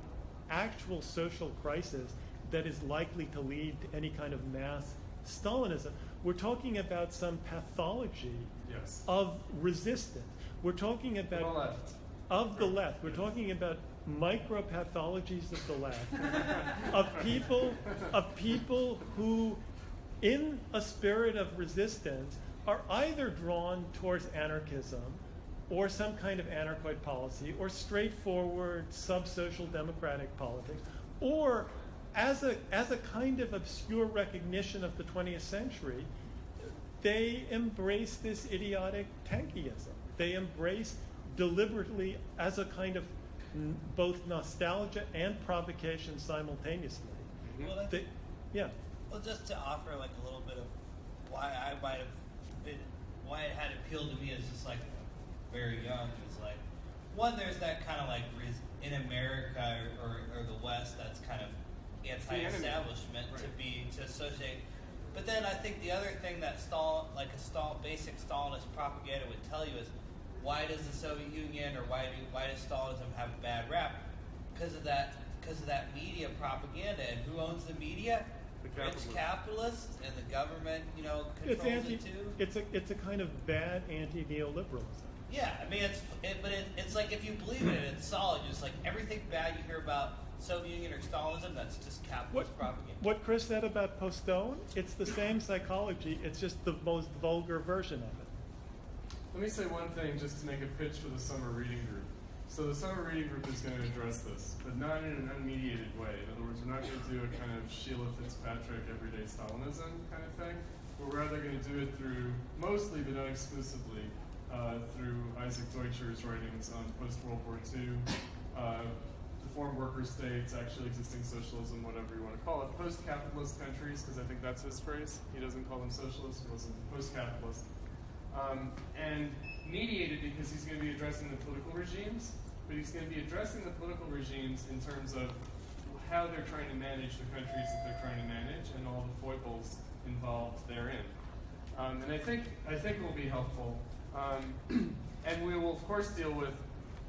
actual social crisis that is likely to lead to any kind of mass Stalinism. We're talking about some pathology of resistance. We're talking about the left. We're talking about micropathologies of the left, of people who, in a spirit of resistance, are either drawn towards anarchism or some kind of anarchoid policy, or straightforward sub-social democratic politics, or as a kind of obscure recognition of the 20th century, they embrace this idiotic tankyism. They embrace deliberately as a kind of both nostalgia and provocation simultaneously. Well, yeah. Well, just to offer like a little bit of why I might have been, why it had appealed to me as just like very young is like, one, there's that kind of like in America or the West that's kind of anti-establishment to associate. But then I think the other thing that basic Stalinist propaganda would tell you is, why does the Soviet Union or why does Stalinism have a bad rap? Because of that media propaganda. And who owns the media? Rich capitalists, and the government, controls it too. It's a kind of bad anti-neoliberalism. Yeah, I mean, it's like if you believe in it, it's solid. It's like everything bad you hear about Soviet Union or Stalinism, that's just capitalist propaganda. What Chris said about Postone, it's the same psychology. It's just the most vulgar version of it. Let me say one thing just to make a pitch for the summer reading group. So the summer reading group is going to address this, but not in an unmediated way. In other words, we're not going to do a kind of Sheila Fitzpatrick everyday Stalinism kind of thing. We're rather going to do it through, mostly but not exclusively, through Isaac Deutscher's writings on post-World War II, deformed worker states, actually existing socialism, whatever you want to call it, post-capitalist countries, because I think that's his phrase. He doesn't call them socialists, he calls them post-capitalist. And mediated because he's going to be addressing the political regimes, but he's going to be addressing the political regimes in terms of how they're trying to manage the countries that they're trying to manage and all the foibles involved therein. And I think it will be helpful. And we will, of course, deal with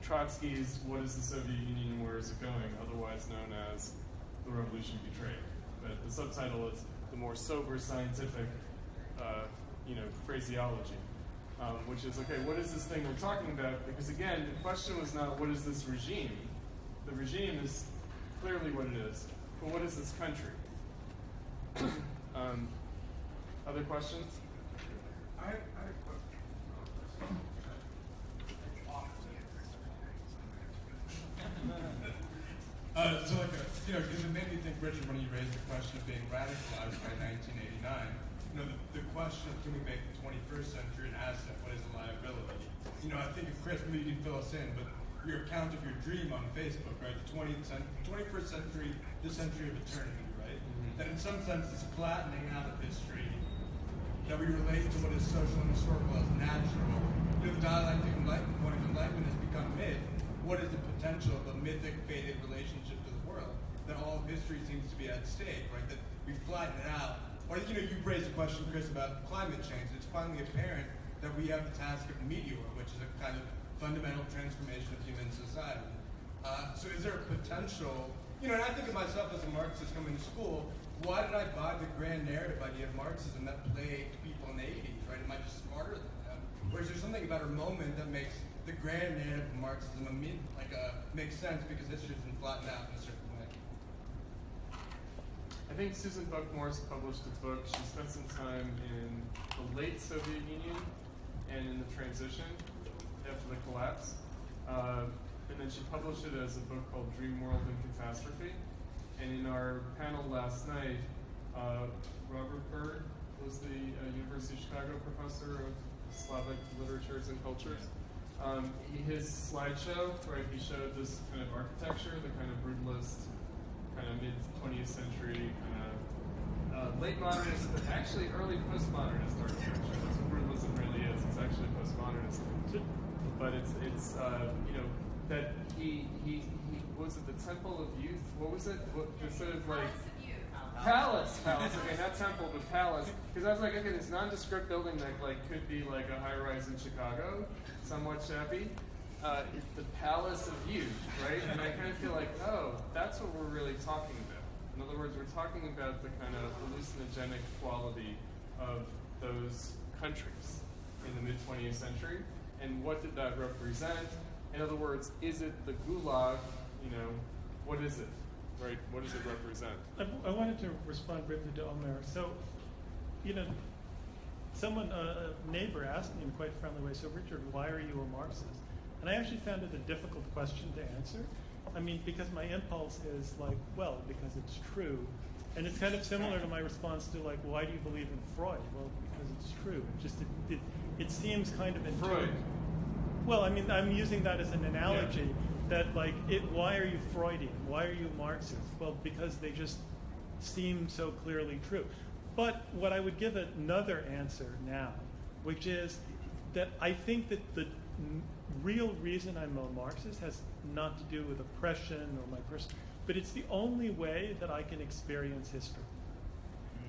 Trotsky's "What is the Soviet Union and where is it going?" otherwise known as "The Revolution Betrayed." But the subtitle is the more sober, scientific, phraseology. Which is, okay, what is this thing we're talking about? Because again, the question was not what is this regime? The regime is clearly what it is. But what is this country? Other questions? I had a question. Because it made me think, Richard, when you raised the question of being radicalized by 1989, the question of can we make the 21st century an asset, what is a liability? I think if Chris, maybe you can fill us in, but your account of your dream on Facebook, right? The 21st century, the century of eternity, right? Mm-hmm. That in some sense is flattening out of history, that we relate to what is social and historical as natural. The dialectic point of enlightenment has become myth. What is the potential of a mythic, fated relationship to the world? That all of history seems to be at stake, right? That we flatten it out. Or, you raised a question, Chris, about climate change. It's finally apparent that we have the task of meteor, which is a kind of fundamental transformation of human society. So is there a potential You know, and I think of myself as a Marxist coming to school. Why did I buy the grand narrative idea of Marxism that plagued people in the 80s, right? Am I just smarter than them? Or is there something about a moment that makes the grand narrative of Marxism makes sense because history has been flattened out in a certain way? I think Susan Buck-Morss published a book. She spent some time in the late Soviet Union and in the transition after the collapse. And then she published it as a book called Dream World and Catastrophe. And in our panel last night, Robert Byrd was the University of Chicago professor of Slavic literatures and cultures. His slideshow, right, he showed this kind of architecture, the kind of brutalist, kind of mid-20th century, kind of late modernist, but actually early postmodernist architecture. That's what brutalism really is. It's actually postmodernist. But it's you know, that he was it the Temple of Youth? What was it? Just sort of like Palace. Okay, not temple, but palace. Because I was like, okay, this nondescript building that like could be like a high-rise in Chicago, somewhat shabby. It's the Palace of Youth, right? And I kind of feel like, oh, that's what we're really talking about. In other words, we're talking about the kind of hallucinogenic quality of those countries in the mid-20th century, and what did that represent? In other words, is it the Gulag? You know, what is it? Right? What does it represent? I wanted to respond briefly to Omer. So, you know, a neighbor asked me in quite a friendly way, so Richard, why are you a Marxist? And I actually found it a difficult question to answer. I mean, because my impulse is like, well, because it's true. And it's kind of similar to my response to like, why do you believe in Freud? Well, because it's true. It seems kind of intuitive. Freud. Well, I mean, I'm using that as an analogy. Yeah. That like, why are you Freudian? Why are you Marxist? Well, because they just seem so clearly true. But what I would give another answer now, which is that I think that the real reason I'm a Marxist has not to do with oppression or my person, but it's the only way that I can experience history.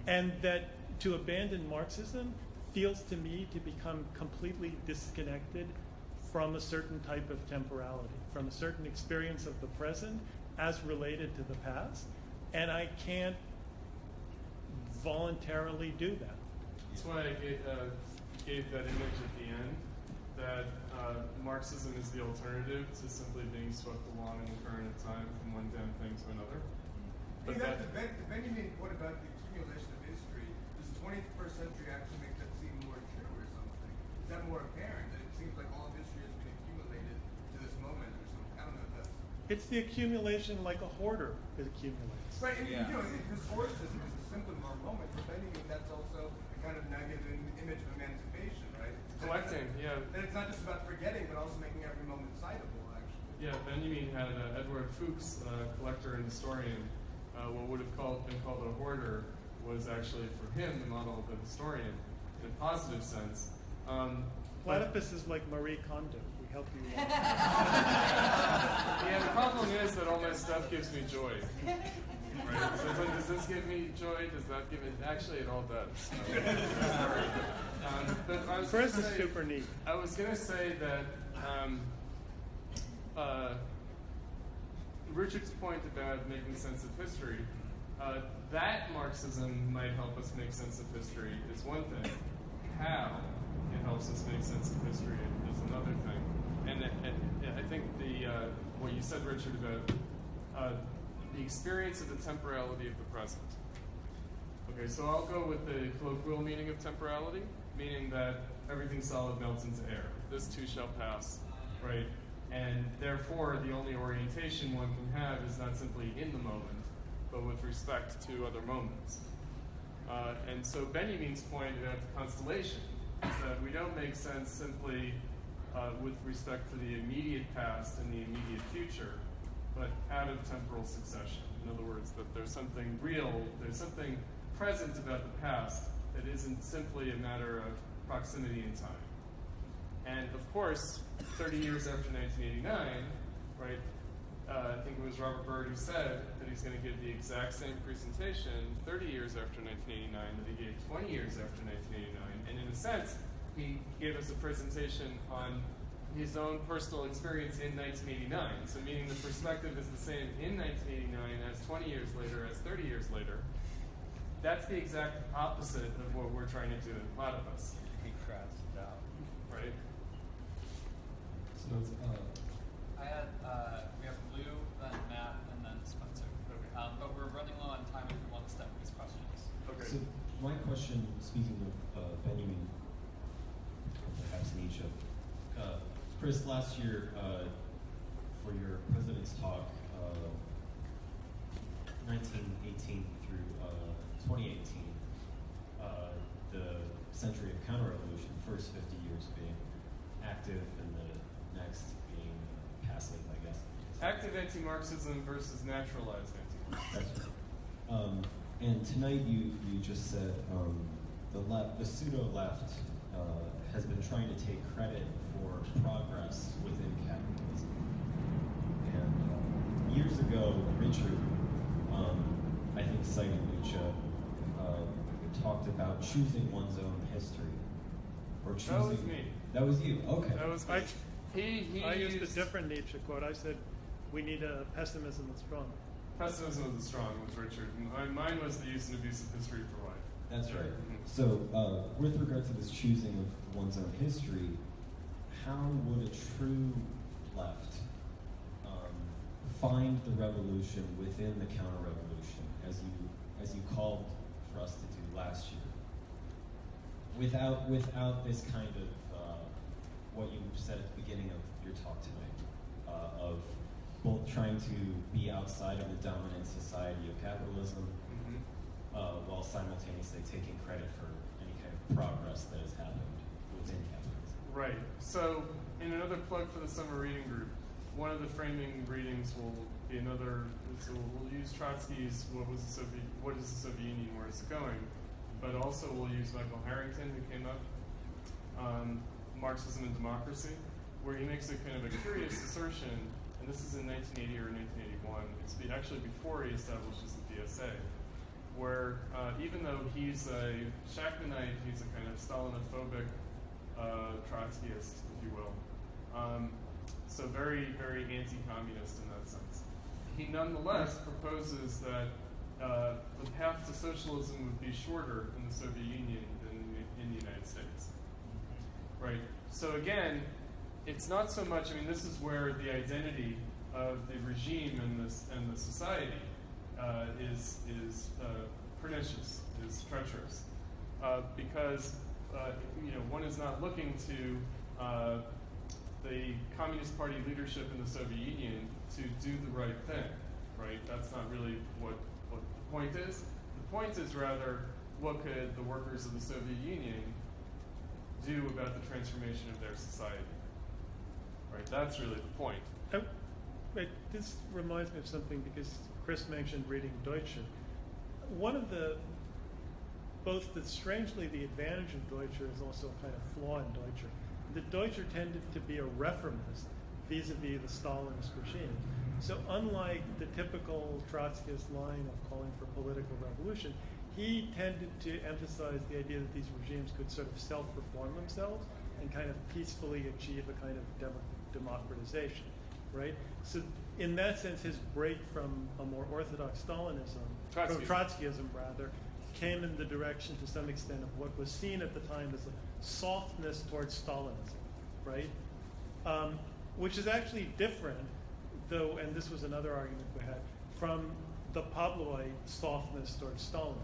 And that to abandon Marxism feels to me to become completely disconnected from a certain type of temporality, from a certain experience of the present as related to the past, and I can't voluntarily do that. That's why I gave that image at the end, that Marxism is the alternative to simply being swept along in the current of time from one damn thing to another. But the Benjamin point about the accumulation of history, does the 21st century actually make that seem more true or something? Is that more apparent? That it seems like all of history has been accumulated to this moment or something? I don't know if that's... It's the accumulation like a hoarder accumulates. Right, and you know, this hoardism is a symptom of our moment. For Benjamin, that's also a kind of negative image of emancipation, right? Collecting, yeah. That it's not just about forgetting, but also making every moment citable, actually. Yeah, Benjamin had Edward Fuchs, collector and historian. What would have been called a hoarder was actually, for him, the model of the historian in a positive sense. Platypus is like Marie Kondo. We help you. Yeah, the problem is that all my stuff gives me joy. Right? So it's like, does this give me joy? Does that give me... Actually, it all does. But I was Chris is super neat. I was going to say that Richard's point about making sense of history, that Marxism might help us make sense of history is one thing. How it helps us make sense of history is another thing. And I think what you said, Richard, about the experience of the temporality of the present. Okay, so I'll go with the colloquial meaning of temporality, meaning that everything solid melts into air. This too shall pass, right? And therefore, the only orientation one can have is not simply in the moment, but with respect to other moments. And so Benjamin's point about the constellation is that we don't make sense simply with respect to the immediate past and the immediate future, but out of temporal succession. In other words, that there's something real, there's something present about the past that isn't simply a matter of proximity in time. And of course, 30 years after 1989, right, I think it was Robert Byrd who said that he's going to give the exact same presentation 30 years after 1989 that he gave 20 years after 1989. And in a sense, he gave us a presentation on his own personal experience in 1989. So meaning the perspective is the same in 1989 as 20 years later, as 30 years later. That's the exact opposite of what we're trying to do in Platypus. He crowds it out. Right? So I had we have Lou, then Matt, and then Spencer. Okay. But we're running low on time if we want to step these questions. Okay. So my question, speaking of Benjamin, or perhaps Nietzsche, Chris, last year for your president's talk, 1918 through 2018, the century of counter-revolution, first 50 years being active and the next being passive, I guess. Active anti-Marxism versus naturalized anti-Marxism. That's right. And tonight you just said the pseudo-left has been trying to take credit for progress within capitalism. And years ago, Richard, I think citing Nietzsche, talked about choosing one's own history. Or choosing. That was me. That was you. Okay. That was me. I used a different Nietzsche quote. I said, we need a pessimism that's strong. Pessimism was strong with Richard. Mine was the use and abuse of history for life. That's right. Mm-hmm. So, with regard to this choosing of one's own history, how would a true left find the revolution within the counter-revolution, as you called for us to do last year, without this kind of what you said at the beginning of your talk tonight, of both trying to be outside of the dominant society of capitalism, while simultaneously taking credit for any kind of progress that has happened within capitalism. Right. So, in another plug for the summer reading group, one of the framing readings will be another. So we'll use Trotsky's "What is the Soviet Union? Where is it going?" But also we'll use Michael Harrington, who came up, Marxism and Democracy, where he makes a kind of a curious assertion, and this is in 1980 or 1981. It's actually before he establishes the DSA, where even though he's a Shachtmanite, he's a kind of Stalinophobic Trotskyist, if you will. So very, very anti-communist in that sense. He nonetheless proposes that the path to socialism would be shorter in the Soviet Union than in the United States. Right? So again, it's not so much, I mean, this is where the identity of the regime and the society is pernicious, is treacherous. Because one is not looking to the Communist Party leadership in the Soviet Union to do the right thing, right? That's not really what the point is. The point is rather, what could the workers of the Soviet Union do about the transformation of their society? Right, that's really the point. This reminds me of something because Chris mentioned reading Deutsche. One of strangely the advantage of Deutsche is also a kind of flaw in Deutsche. The Deutsche tended to be a reformist vis-a-vis the Stalinist regime. So unlike the typical Trotskyist line of calling for political revolution, he tended to emphasize the idea that these regimes could sort of self-reform themselves and kind of peacefully achieve a kind of democratization, right? So in that sense, his break from a more orthodox Stalinism, from Trotskyism rather, came in the direction to some extent of what was seen at the time as a softness towards Stalinism, right? Which is actually different, though, and this was another argument we had, from the Pavlovite softness towards Stalinism,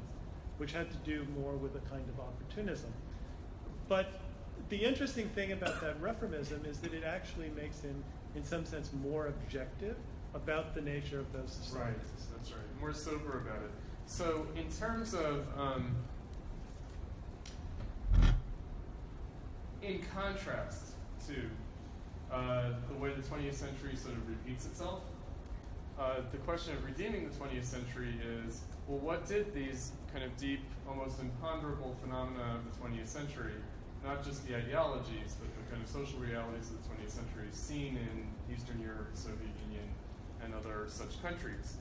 which had to do more with a kind of opportunism. But the interesting thing about that reformism is that it actually makes him, in some sense, more objective about the nature of those societies. Right, that's right. More sober about it. So in terms of, in contrast to the way the 20th century sort of repeats itself, the question of redeeming the 20th century is, well, what did these kind of deep, almost imponderable phenomena of the 20th century, not just the ideologies, but the kind of social realities of the 20th century seen in Eastern Europe, the Soviet Union, and other such countries,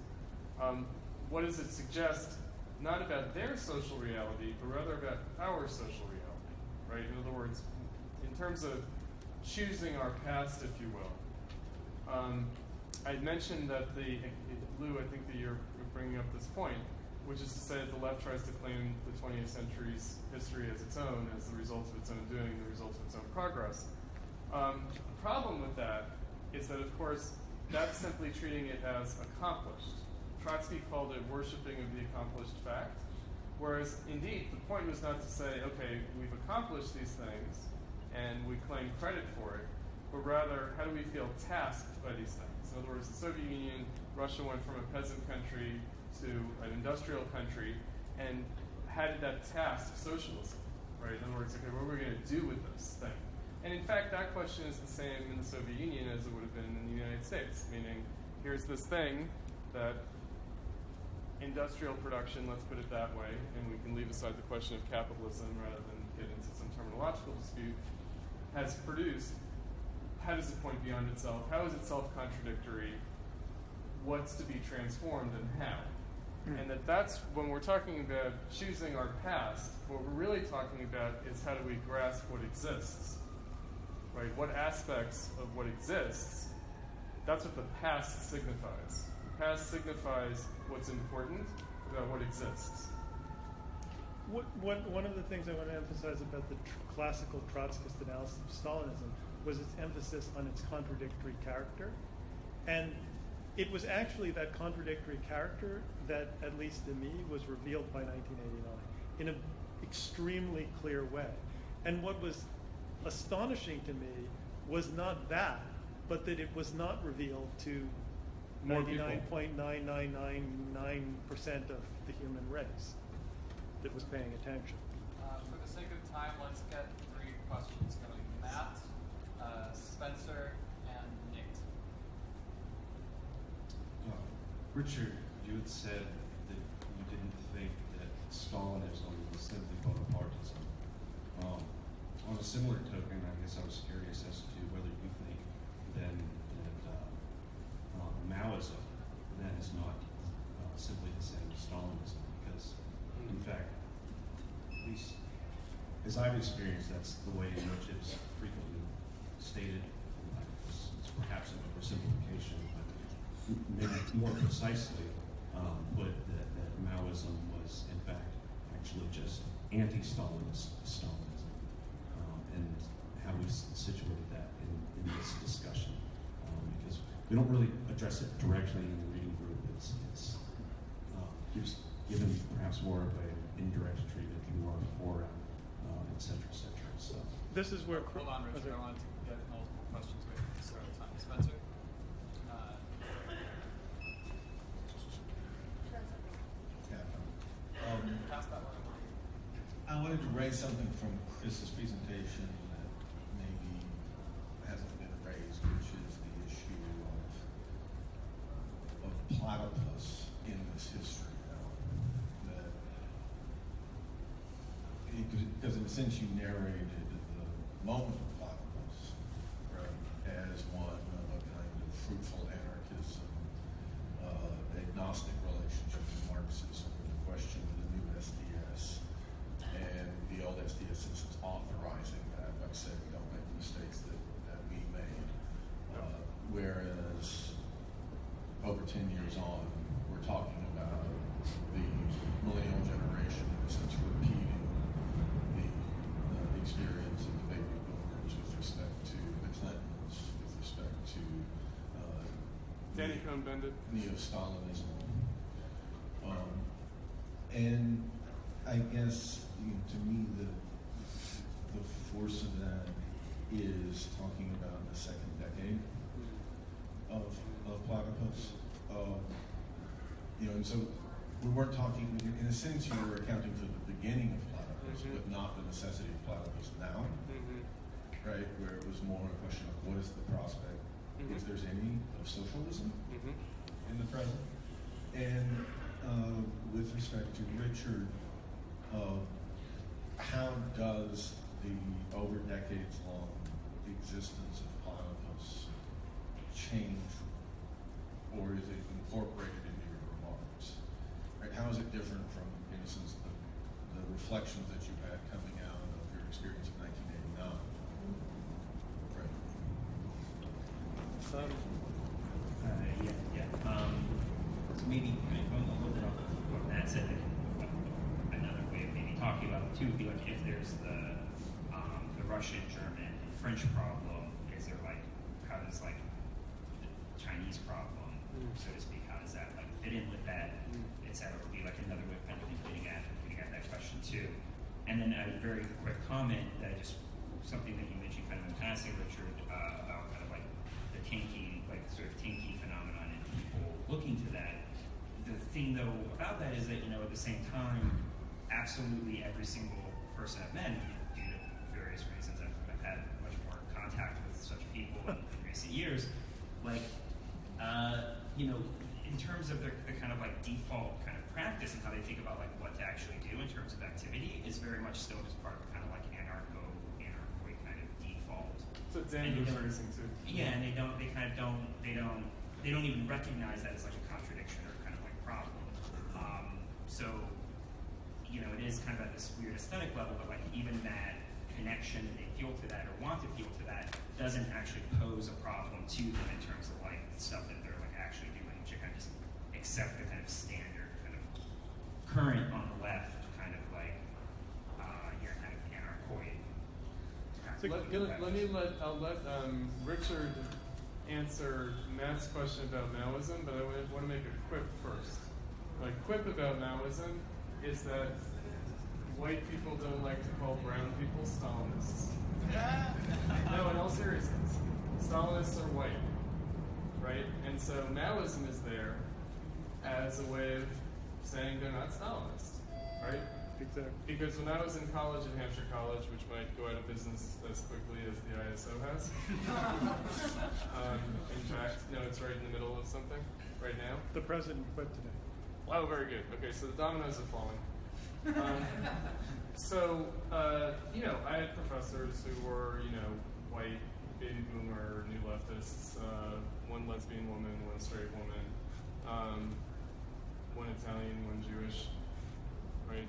what does it suggest, not about their social reality, but rather about our social reality, right? In other words, in terms of choosing our past, if you will. I mentioned that Lou, I think that you're bringing up this point, which is to say that the left tries to claim the 20th century's history as its own, as the result of its own doing, the result of its own progress. The problem with that is that, of course, that's simply treating it as accomplished. Trotsky called it worshiping of the accomplished fact, whereas, indeed, the point was not to say, okay, we've accomplished these things, and we claim credit for it, but rather, how do we feel tasked by these things? In other words, the Soviet Union, Russia went from a peasant country to an industrial country, and how did that task socialism, right? In other words, okay, what are we going to do with this thing? And in fact, that question is the same in the Soviet Union as it would have been in the United States, meaning here's this thing that industrial production, let's put it that way, and we can leave aside the question of capitalism rather than get into some terminological dispute, has produced. How does it point beyond itself? How is it self-contradictory? What's to be transformed and how? And that's when we're talking about choosing our past, what we're really talking about is how do we grasp what exists, right? What aspects of what exists, that's what the past signifies. The past signifies what's important about what exists. One of the things I want to emphasize about the classical Trotskyist analysis of Stalinism was its emphasis on its contradictory character. And it was actually that contradictory character that, at least to me, was revealed by 1989 in an extremely clear way. And what was astonishing to me was not that, but that it was not revealed to 99.9999% of the human race that was paying attention. For the sake of time, let's get 3 questions going. Matt, Spencer, and Nate. Richard, you had said that you didn't think that Stalinism was simply Bonapartism. On a similar token, I guess I was curious as to whether you think then that Maoism then is not simply the same as Stalinism, because in fact, at least as I've experienced, that's the way in which it's frequently stated. It's perhaps an oversimplification, but maybe more precisely put that Maoism was in fact actually just anti-Stalinist Stalinism, and how we situated that in this discussion, because we don't really address it directly in the reading group. It's given perhaps more of an indirect treatment through our fora, et cetera, et cetera. So this is where... Hold on, Richard. I wanted to get multiple questions waiting to start the time. Spencer? Pass that one. I wanted to raise something from Chris's presentation that maybe hasn't been raised, which is the issue of platypus in this history. Because in a sense you narrated the moment of platypus, right, as one of a kind of fruitful anarchism, agnostic relationship to Marxism, the question of the new SDS, and the old SDS is authorizing that by saying don't make the mistakes that we made. Whereas over 10 years on, we're talking about the millennial generation in a sense repeating the experience of the baby boomers with respect to the Clintons, with respect to Danny Cohn-Bendit, neo-Stalinism. And I guess, to me, the force of that is talking about the second decade of platypus. And so we weren't talking, in a sense, you were accounting for the beginning of platypus, but not the necessity of platypus now, right? Where it was more a question of what is the prospect, if there's any, of socialism in the present. And with respect to Richard, how does the over decades long existence of platypus change, or is it incorporated into your remarks? Right? How is it different from, in a sense, the reflections that you had coming out of your experience of 1989? Right. So maybe kind of going a little bit off of what Matt said, another way of maybe talking about it too would be like if there's the Russian, German, and French problem, is there like how does like the Chinese problem, so to speak, how does that like fit in with that, etc. Would be like another way of kind of getting at that question too. And then a very quick comment that something that you mentioned kind of in passing, Richard, about kind of like the tanky, like sort of tanky phenomenon and people looking to that. The thing though about that is that, you know, at the same time, absolutely every single person I've met, due to various reasons, I've had much more contact with such people in recent years, like, you know, in terms of the kind of like default kind of practice and how they think about like what to actually do in terms of activity is very much still just part of kind of like anarchoid kind of default. So Dan was raising too. Yeah, and they don't even recognize that as like a contradiction or kind of like problem. So, you know, it is kind of at this weird aesthetic level, but like even that connection that they feel to that or want to feel to that doesn't actually pose a problem to them in terms of like stuff that they're like actually doing, which kind of just accept the kind of standard kind of current on the left kind of like kind of anarchoid. I'll let Richard answer Matt's question about Maoism, but I want to make a quip first. My quip about Maoism is that white people don't like to call brown people Stalinists. No, in all seriousness, Stalinists are white, right? And so Maoism is there as a way of saying they're not Stalinists, right? Exactly. Because when I was in college at Hampshire College, which might go out of business as quickly as the ISO has, in fact, no, it's right in the middle of something right now. The president quit today. Oh, very good. Okay, so the dominoes are falling. You know, I had professors who were, you know, white, baby boomer, new leftists, one lesbian woman, one straight woman, one Italian, one Jewish, right?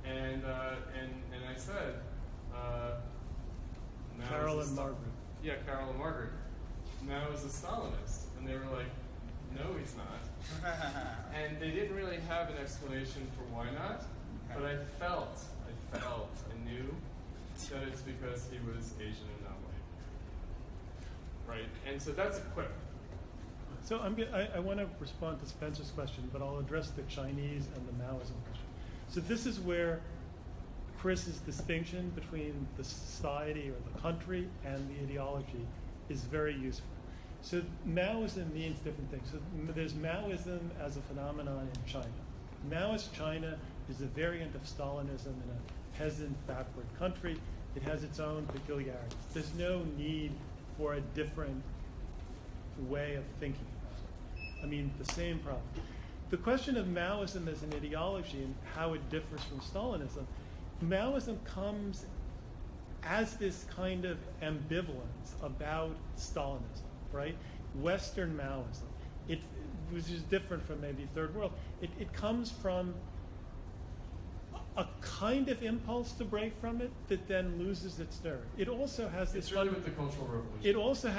And I said, Carol and Margaret. Yeah, Carol and Margaret. Now is a Stalinist. And they were like, no, he's not. And they didn't really have an explanation for why not, but I knew that it's because he was Asian and not white. Right? And so that's a quip. So I want to respond to Spencer's question, but I'll address the Chinese and the Maoism question. So this is where Chris's distinction between the society or the country and the ideology is very useful. So Maoism means different things. So there's Maoism as a phenomenon in China. Maoist China is a variant of Stalinism in a peasant, backward country. It has its own peculiarities. There's no need for a different way of thinking about it. I mean, the same problem. The question of Maoism as an ideology and how it differs from Stalinism, Maoism comes as this kind of ambivalence about Stalinism, right? Western Maoism, which is different from maybe Third World. It comes from a kind of impulse to break from it that then loses its nerve. It also has this. It's really with the Cultural Revolution. It also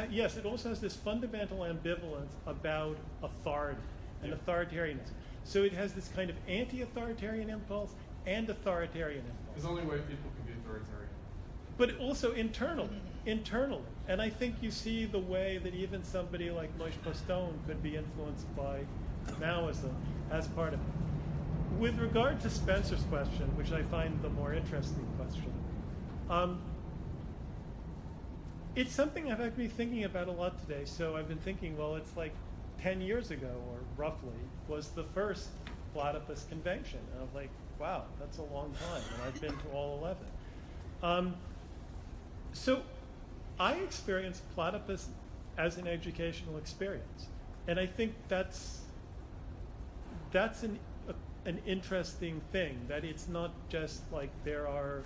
has this fundamental ambivalence about authority and authoritarianism. So it has this kind of anti-authoritarian impulse and authoritarian impulse. Because only white people can be authoritarian. But also internally. And I think you see the way that even somebody like Moïse Postone could be influenced by Maoism as part of it. With regard to Spencer's question, which I find the more interesting question, it's something I've been thinking about a lot today. So I've been thinking, well, it's like 10 years ago, or roughly, was the first Platypus Convention. And I'm like, wow, that's a long time, and I've been to all 11. So I experienced Platypus as an educational experience. And I think that's an interesting thing, that it's not just like there are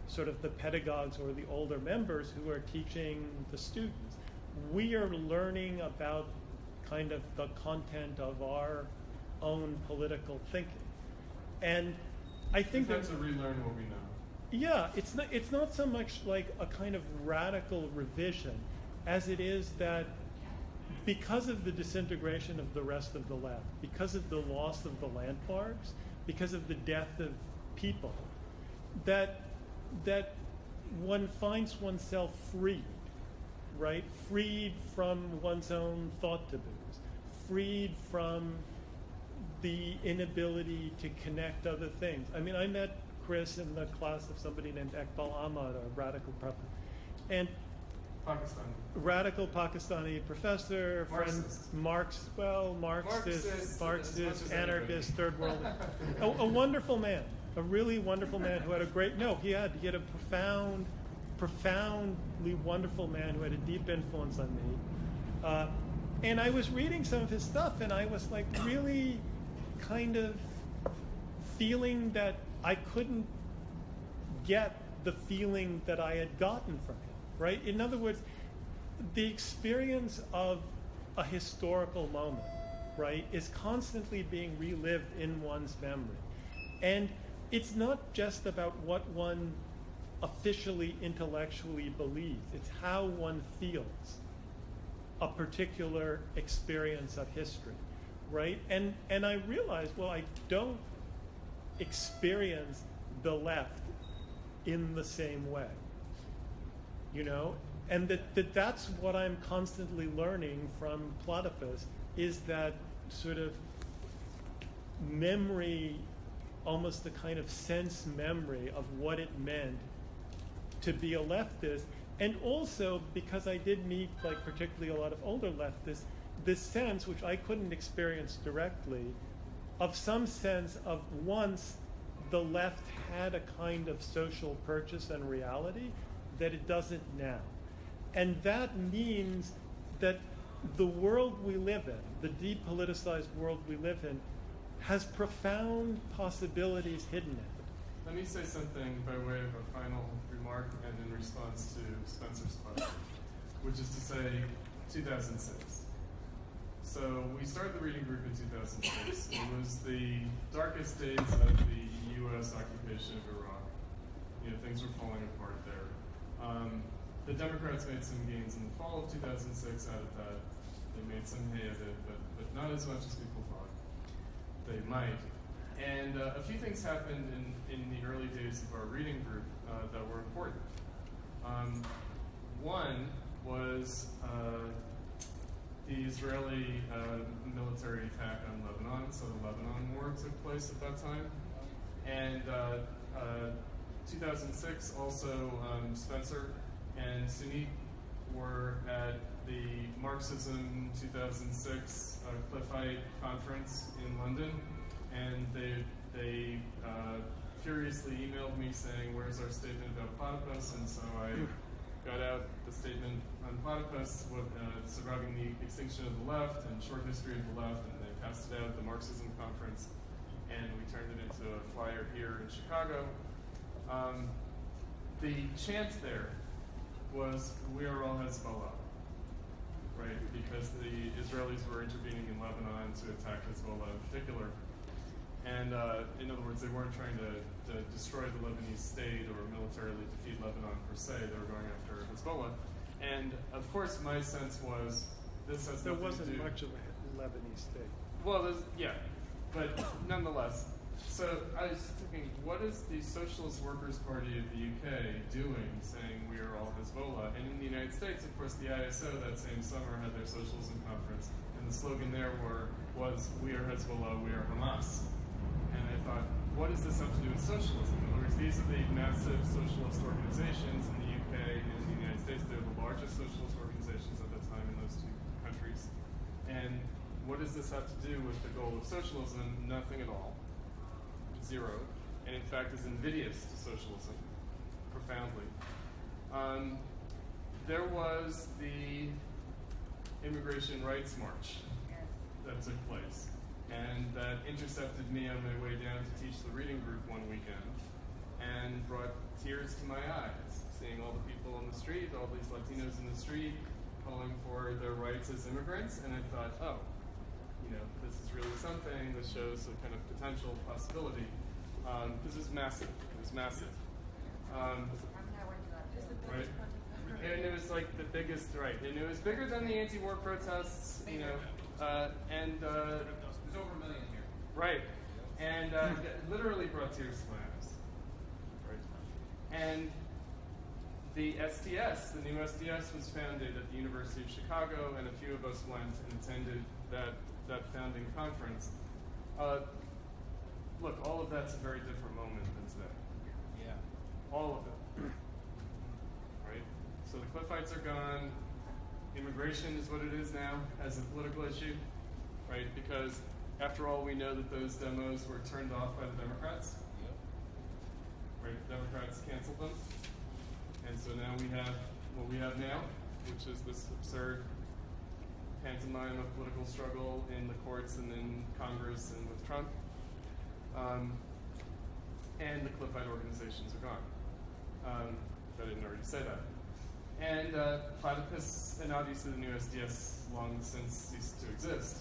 sort of the pedagogues or the older members who are teaching the students. We are learning about kind of the content of our own political thinking. And I think that's a relearn what we know. Yeah, it's not so much like a kind of radical revision as it is that because of the disintegration of the rest of the left, because of the loss of the landmarks, because of the death of people, that one finds oneself freed, right? Freed from one's own thought taboos, freed from the inability to connect other things. I mean, I met Chris in the class of somebody named Iqbal Ahmad, a radical prophet, and radical Pakistani professor, Marxist. Marxist, anarchist, third world. a wonderful man, a really wonderful man who had a great, he had a profoundly wonderful man who had a deep influence on me. And I was reading some of his stuff, and I was like really kind of feeling that I couldn't get the feeling that I had gotten from him, right? In other words, the experience of a historical moment, right, is constantly being relived in one's memory. And it's not just about what one officially intellectually believes, it's how one feels a particular experience of history, right? And I realized, well, I don't experience the left in the same way, you know? And that's what I'm constantly learning from Platypus, is that sort of memory, almost a kind of sense memory of what it meant to be a leftist. And also, because I did meet, like, particularly a lot of older leftists, this sense, which I couldn't experience directly, of some sense of once the left had a kind of social purchase and reality that it doesn't now. And that means that the world we live in, the depoliticized world we live in, has profound possibilities hidden in it. Let me say something by way of a final remark and in response to Spencer's question, which is to say 2006. So we started the reading group in 2006. It was the darkest days of the U.S. occupation of Iraq. You know, things were falling apart there. The Democrats made some gains in the fall of 2006 out of that. They made some hay of it, but not as much as people thought they might. And a few things happened in the early days of our reading group that were important. One was the Israeli military attack on Lebanon. So the Lebanon War took place at that time. And 2006 also, Spencer and Sunit were at the Marxism 2006 Cliffite conference in London. And they furiously emailed me saying, "Where's our statement about Platypus?" And so I got out the statement on Platypus, surviving the extinction of the left and short history of the left, and they passed it out at the Marxism conference, and we turned it into a flyer here in Chicago. The chant there was, "We are all Hezbollah," right? Because the Israelis were intervening in Lebanon to attack Hezbollah in particular. And in other words, they weren't trying to destroy the Lebanese state or militarily defeat Lebanon per se. They were going after Hezbollah. And of course, my sense was this has there nothing to do. wasn't much of a Lebanese state. Well, yeah, but nonetheless. So I was thinking, what is the Socialist Workers' Party of the UK doing, saying we are all Hezbollah? And in the United States, of course, the ISO that same summer had their socialism conference, and the slogan there was "We are Hezbollah, we are Hamas." And I thought, what does this have to do with socialism? In other words, these are the massive socialist organizations in the UK and in the United States. They're the largest socialist organizations at the time in those two countries. And what does this have to do with the goal of socialism? Nothing at all. Zero. And in fact is invidious to socialism, profoundly. There was the Immigration Rights March that took place. And that intercepted me on my way down to teach the reading group one weekend and brought tears to my eyes, seeing all the people on the street, all these Latinos in the street calling for their rights as immigrants. And I thought, oh, you know, this is really something. This shows a kind of potential possibility. This is massive. It was massive. Right? And it was like the biggest, right? And it was bigger than the anti-war protests, you know, and There's over 1 million here. right, and it literally brought tears to my eyes. Right, and the STS, the new STS, was founded at the University of Chicago, and a few of us went and attended that founding conference. Look, all of that's a very different moment than today. Yeah. All of it. Right? So the Cliffites are gone. Immigration is what it is now as a political issue, right? Because after all, we know that those demos were turned off by the Democrats. Yep. Right? The Democrats canceled them. And so now we have what we have now, which is this absurd pantomime of political struggle in the courts and in Congress and with Trump. And the Cliffite organizations are gone. If I didn't already say that. And Platypus, and obviously the new SDS long since ceased to exist.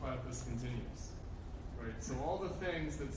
Platypus continues. Right? So all the things that